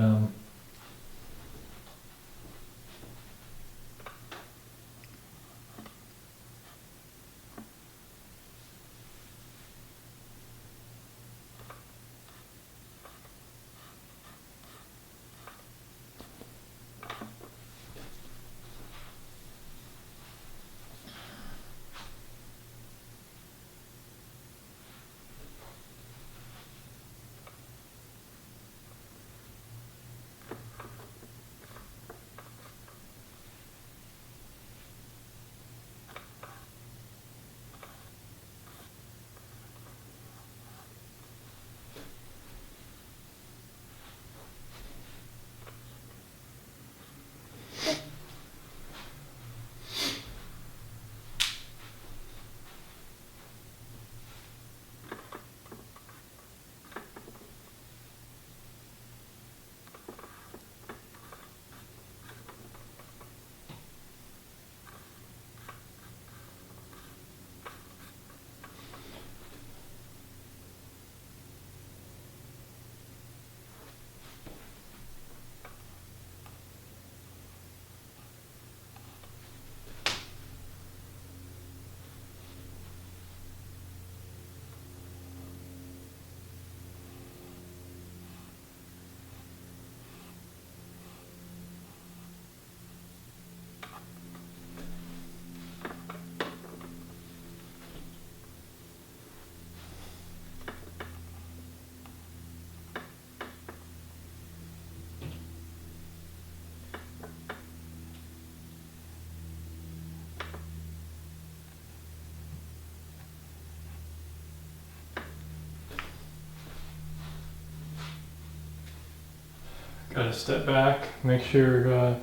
S1: gotta step back, make sure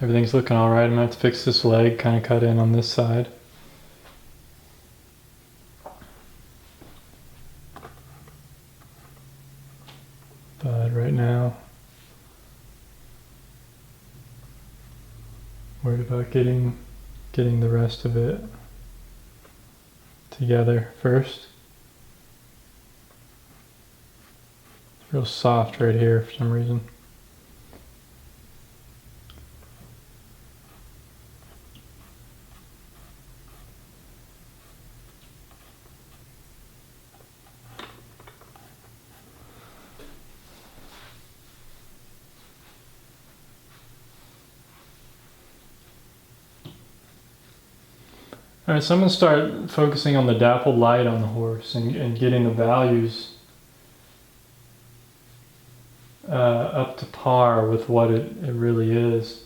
S1: everything's looking all right. I'm gonna have to fix this leg, kind of cut in on this side. But right now, worried about getting the rest of it together first. It's real soft right here for some reason. All right, so I'm going to start focusing on the dappled light on the horse and getting the values up to par with what it really is.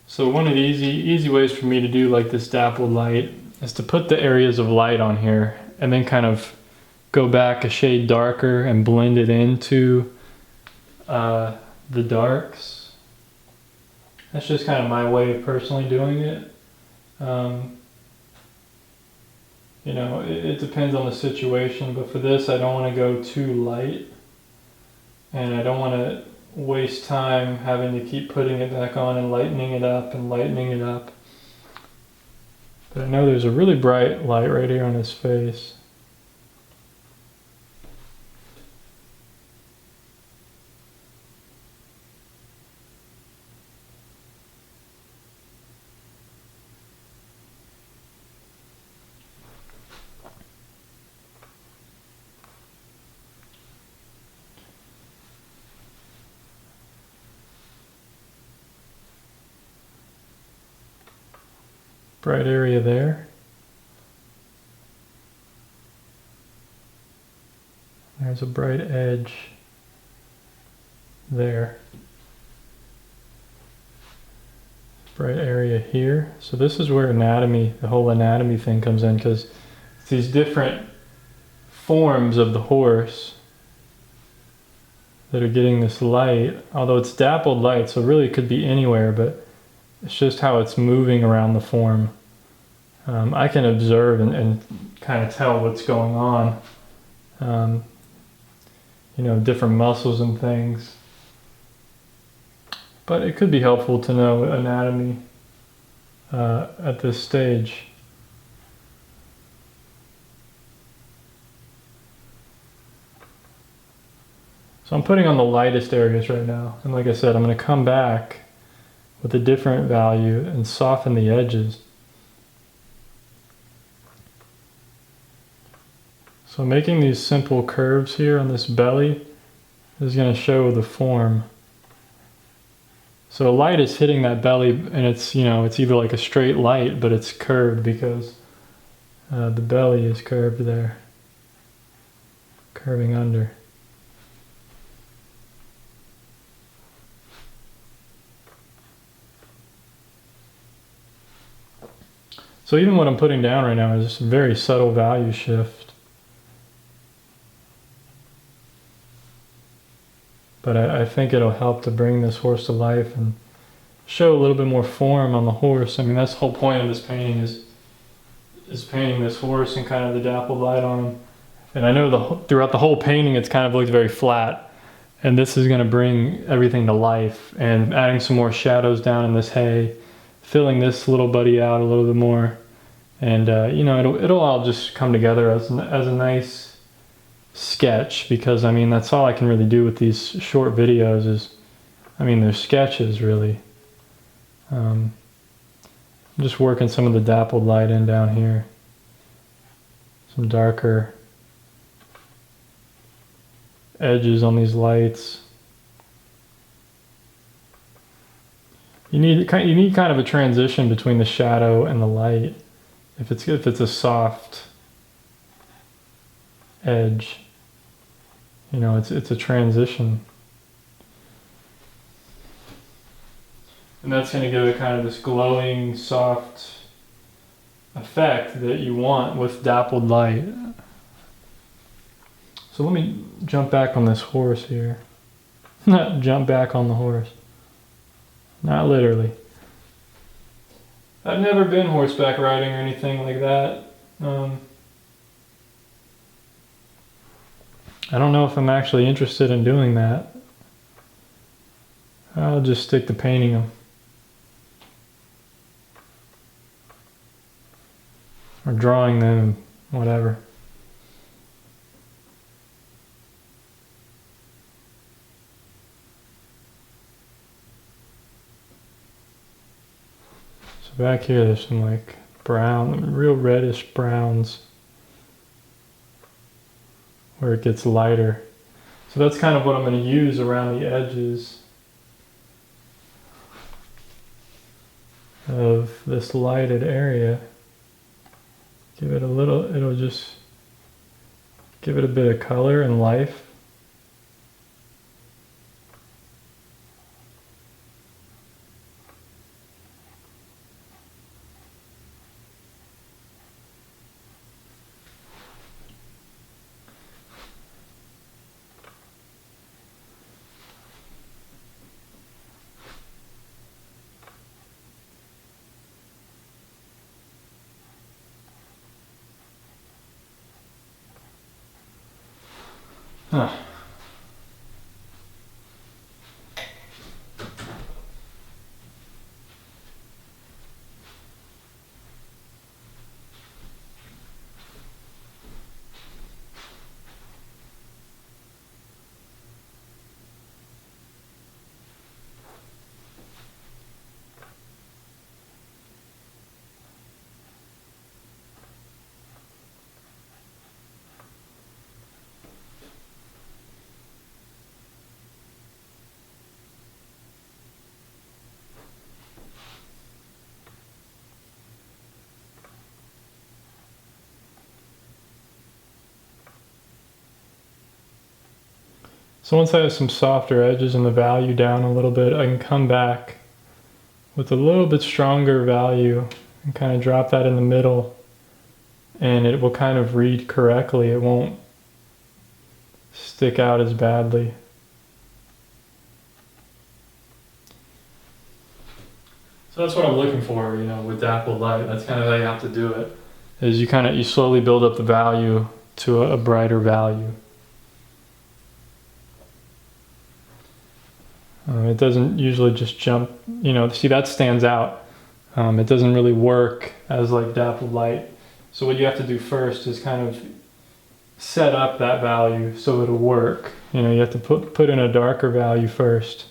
S1: So one of the easy ways for me to do like this dappled light is to put the areas of light on here and then kind of go back a shade darker and blend it into the darks. That's just kind of my way of personally doing it. You know, it depends on the situation, but for this I don't want to go too light, and I don't want to waste time having to keep putting it back on and lightening it up and lightening it up. But I know there's a really bright light right here on his face. bright area there. There's a bright edge there. Bright area here. So this is where anatomy, the whole anatomy thing comes in, because it's these different forms of the horse that are getting this light, although it's dappled light, so really it could be anywhere, but it's just how it's moving around the form. I can observe and kind of tell what's going on. You know, different muscles and things. But it could be helpful to know anatomy at this stage. So I'm putting on the lightest areas right now. And like I said, I'm going to come back with a different value and soften the edges. So making these simple curves here on this belly is going to show the form. So a light is hitting that belly, and it's, you know, it's either like a straight light, but it's curved because the belly is curved there, curving under. So even what I'm putting down right now is just a very subtle value shift. But I think it'll help to bring this horse to life and show a little bit more form on the horse. I mean, that's the whole point of this painting is painting this horse and kind of the dappled light on him. And I know throughout the whole painting it's kind of looked very flat. And this is going to bring everything to life, and adding some more shadows down in this hay, filling this little buddy out a little bit more. And you know, it'll all just come together as a nice sketch, because I mean that's all I can really do with these short videos is, I mean, they're sketches really. I'm just working some of the dappled light in down here, some darker edges on these lights. You need kind of a transition between the shadow and the light if it's a soft edge. You know, it's a transition. And that's going to give it kind of this glowing, soft effect that you want with dappled light. So let me jump back on this horse here. Not jump back on the horse. Not literally. I've never been horseback riding or anything like that. I don't know if I'm actually interested in doing that. I'll just stick to painting them. Or drawing them, whatever. So back here there's some like brown, real reddish browns where it gets lighter. So that's kind of what I'm going to use around the edges of this lighted area. Give it a little, it'll just give it a bit of color and life. Huh. So once I have some softer edges and the value down a little bit, I can come back with a little bit stronger value and kind of drop that in the middle, and it will kind of read correctly. It won't stick out as badly. So that's what I'm looking for, you know, with dappled light. That's kind of how you have to do it. Is you slowly build up the value to a brighter value. It doesn't usually just jump, you know, see that stands out. It doesn't really work as like dappled light. So what you have to do first is kind of set up that value so it'll work. You know, you have to put in a darker value first.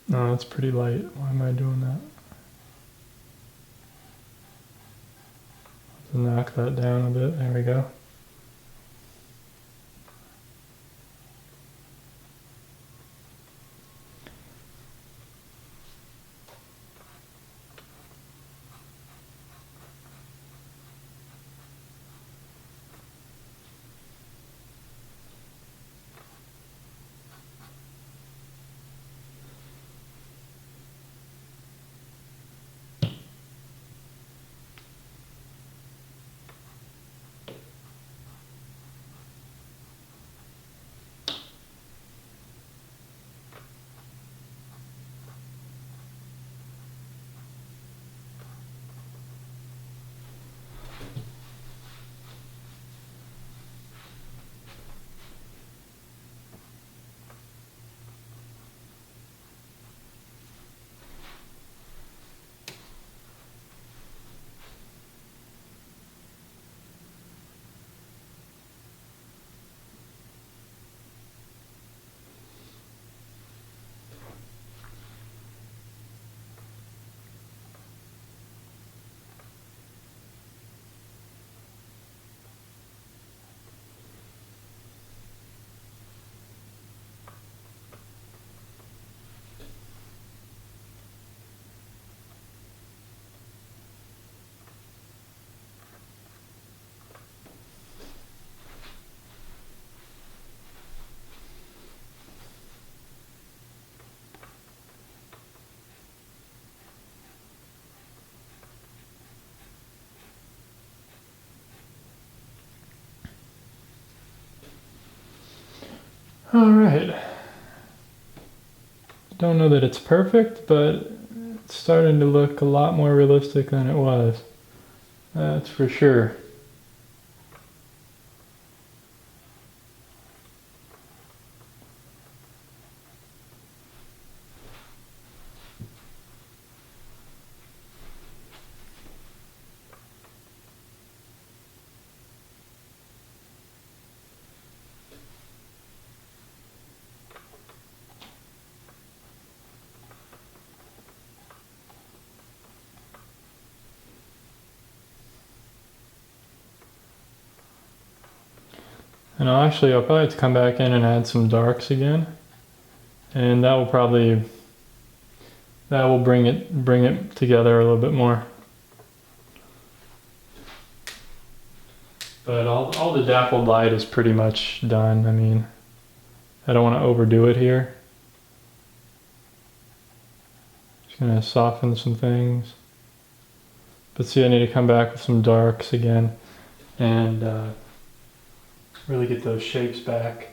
S1: No, that's pretty light. Why am I doing that? Knock that down a bit. There we go. All right. Don't know that it's perfect, but it's starting to look a lot more realistic than it was. That's for sure. And I'll probably have to come back in and add some darks again. And that will bring it together a little bit more. But all the dappled light is pretty much done. I mean, I don't want to overdo it here. Just gonna soften some things. But see, I need to come back with some darks again and really get those shapes back.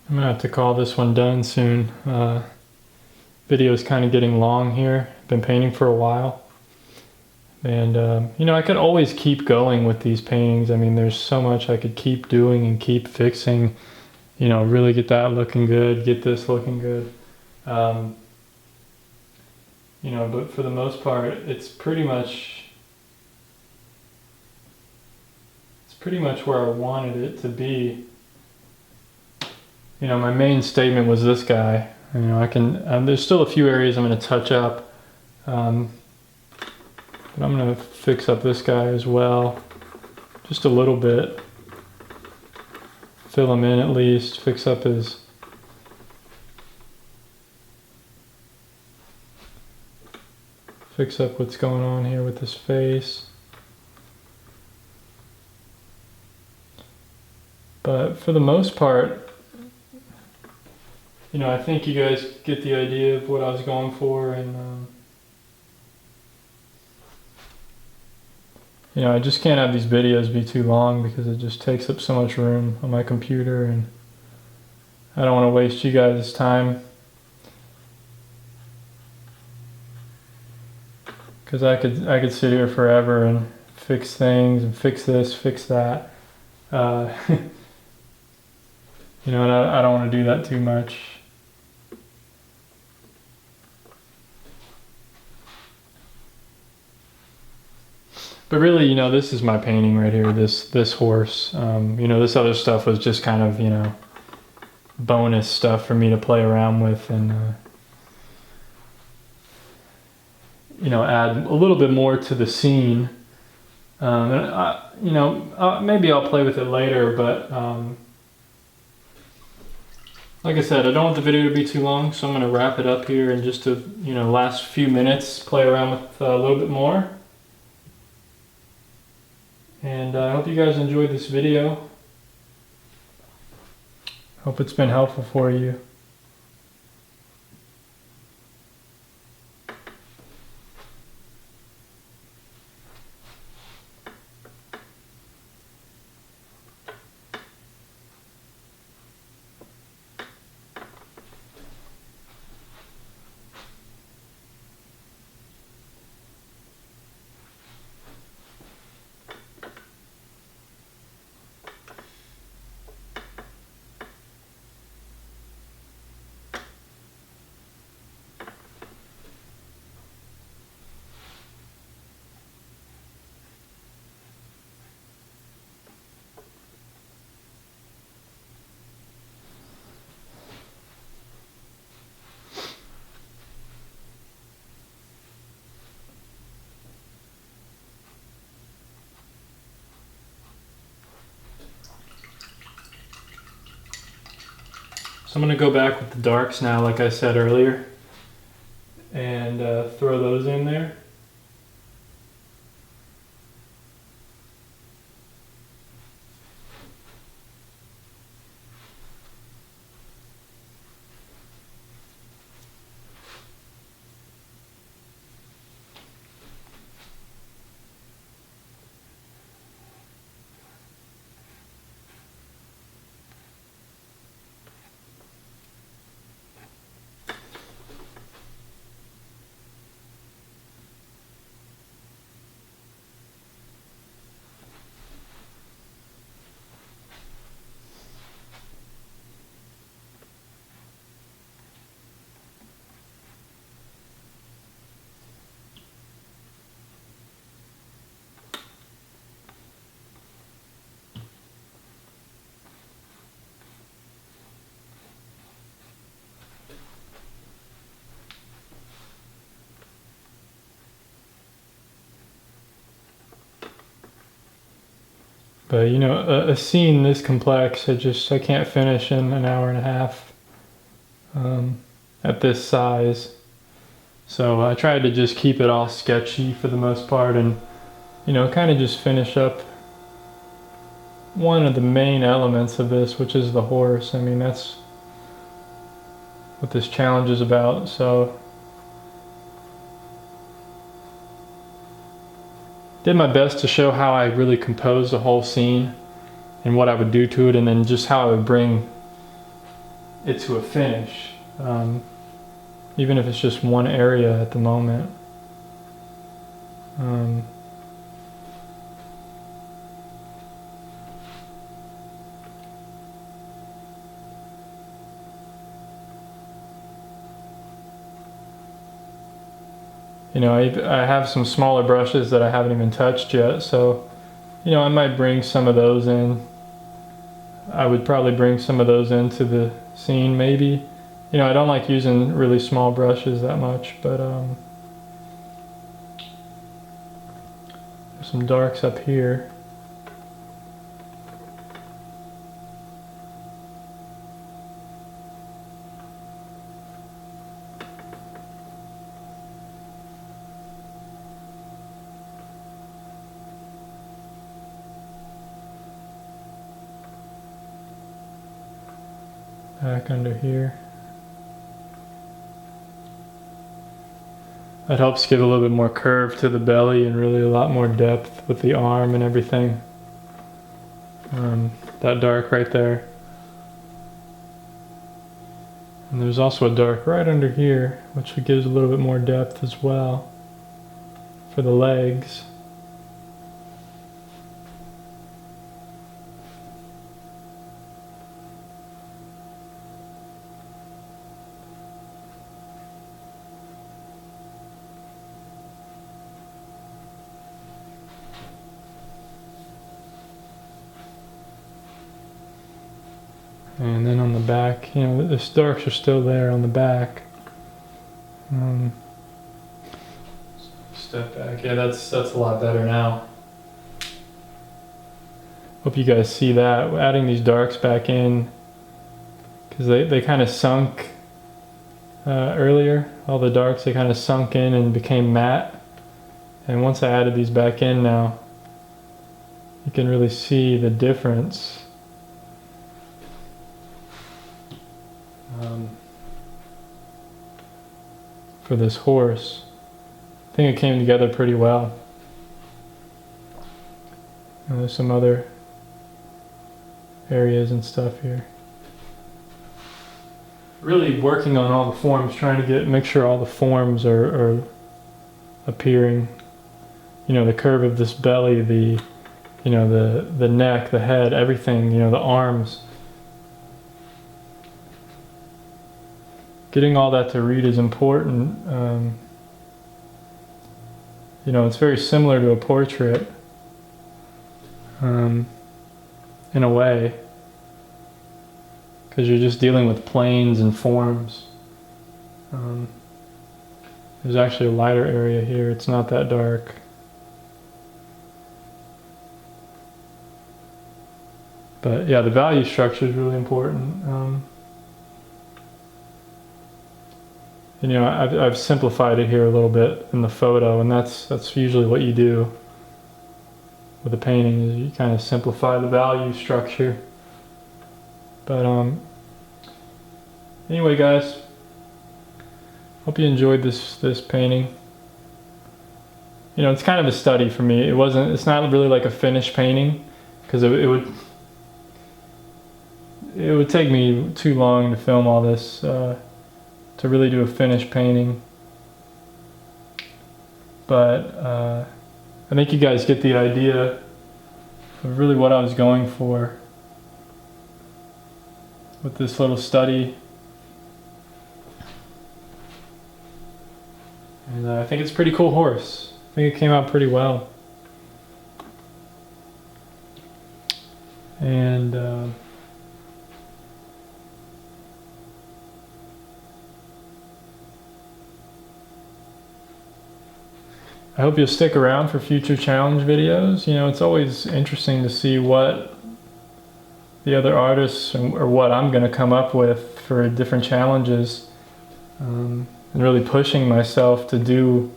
S1: I'm gonna have to call this one done soon. Video's kind of getting long here. Been painting for a while. And, you know, I could always keep going with these paintings. I mean, there's so much I could keep doing and keep fixing. You know, really get that looking good, get this looking good. You know, but for the most part, it's pretty much where I wanted it to be. You know, my main statement was this guy. You know, I can, there's still a few areas I'm going to touch up. But I'm going to fix up this guy as well. Just a little bit. Fill him in at least. Fix up his... Fix up what's going on here with his face. But for the most part, you know, I think you guys get the idea of what I was going for, and you know, I just can't have these videos be too long because it just takes up so much room on my computer, and I don't want to waste you guys' time. Because I could sit here forever and fix things and fix this, fix that. You know, and I don't want to do that too much. But really, you know, this is my painting right here, this horse. You know, this other stuff was just kind of, you know, bonus stuff for me to play around with and, you know, add a little bit more to the scene. And you know, maybe I'll play with it later, but like I said, I don't want the video to be too long, so I'm going to wrap it up here in just a, you know, last few minutes, play around with a little bit more. And I hope you guys enjoyed this video. Hope it's been helpful for you. So I'm going to go back with the darks now, like I said earlier, and throw those in there. But you know, a scene this complex, I can't finish in an hour and a half at this size. So I tried to just keep it all sketchy for the most part, and you know, kind of just finish up one of the main elements of this, which is the horse. I mean, that's what this challenge is about. So did my best to show how I really composed the whole scene and what I would do to it, and then just how I would bring it to a finish, even if it's just one area at the moment. You know, I have some smaller brushes that I haven't even touched yet, so, you know, I might bring some of those in. I would probably bring some of those into the scene, maybe. You know, I don't like using really small brushes that much, but there's some darks up here. Back under here. That helps give a little bit more curve to the belly and really a lot more depth with the arm and everything. That dark right there. And there's also a dark right under here, which gives a little bit more depth as well for the legs. And then on the back, you know, the darks are still there on the back. Step back. Yeah, that's a lot better now. Hope you guys see that. We're adding these darks back in because they kind of sunk earlier. All the darks, they kind of sunk in and became matte. And once I added these back in now, you can really see the difference. For this horse. I think it came together pretty well. And there's some other areas and stuff here. Really working on all the forms, trying to make sure all the forms are appearing. You know, the curve of this belly, the neck, the head, everything, you know, the arms. Getting all that to read is important. You know, it's very similar to a portrait in a way, because you're just dealing with planes and forms. There's actually a lighter area here. It's not that dark. But yeah, the value structure is really important. You know, I've simplified it here a little bit in the photo, and that's usually what you do with a painting, is you kind of simplify the value structure. But anyway, guys, hope you enjoyed this painting. You know, it's kind of a study for me. It's not really like a finished painting, because it would take me too long to film all this. To really do a finished painting. But I think you guys get the idea of really what I was going for with this little study. And I think it's a pretty cool horse. I think it came out pretty well. And I hope you'll stick around for future challenge videos. You know, it's always interesting to see what the other artists or what I'm going to come up with for different challenges, and really pushing myself to do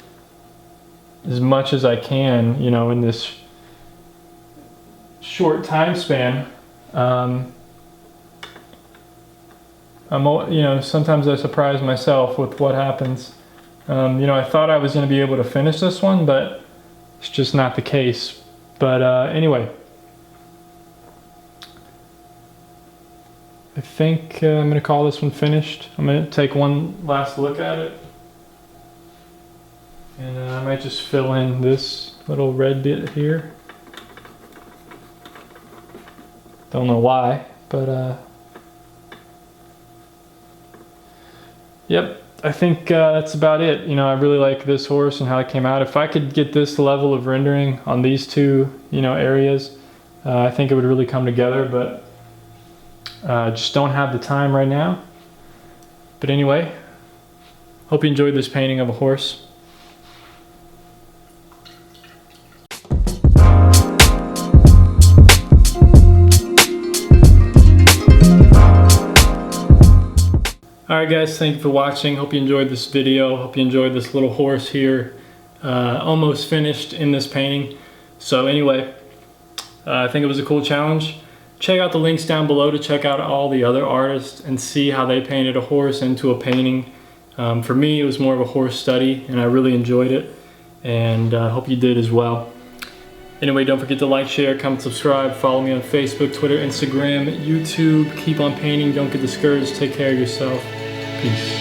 S1: as much as I can, you know, in this short time span. You know, sometimes I surprise myself with what happens. You know, I thought I was going to be able to finish this one, but it's just not the case. But anyway, I think I'm gonna call this one finished. I'm gonna take one last look at it. And I might just fill in this little red bit here. Don't know why, but yep, I think that's about it. You know, I really like this horse and how it came out. If I could get this level of rendering on these two, you know, areas, I think it would really come together, but just don't have the time right now. But anyway, hope you enjoyed this painting of a horse. Alright guys, thank you for watching. Hope you enjoyed this video. Hope you enjoyed this little horse here. Almost finished in this painting. So anyway, I think it was a cool challenge. Check out the links down below to check out all the other artists and see how they painted a horse into a painting. For me, it was more of a horse study and I really enjoyed it. And I hope you did as well. Anyway, don't forget to like, share, comment, subscribe. Follow me on Facebook, Twitter, Instagram, YouTube. Keep on painting. Don't get discouraged. Take care of yourself. Peace.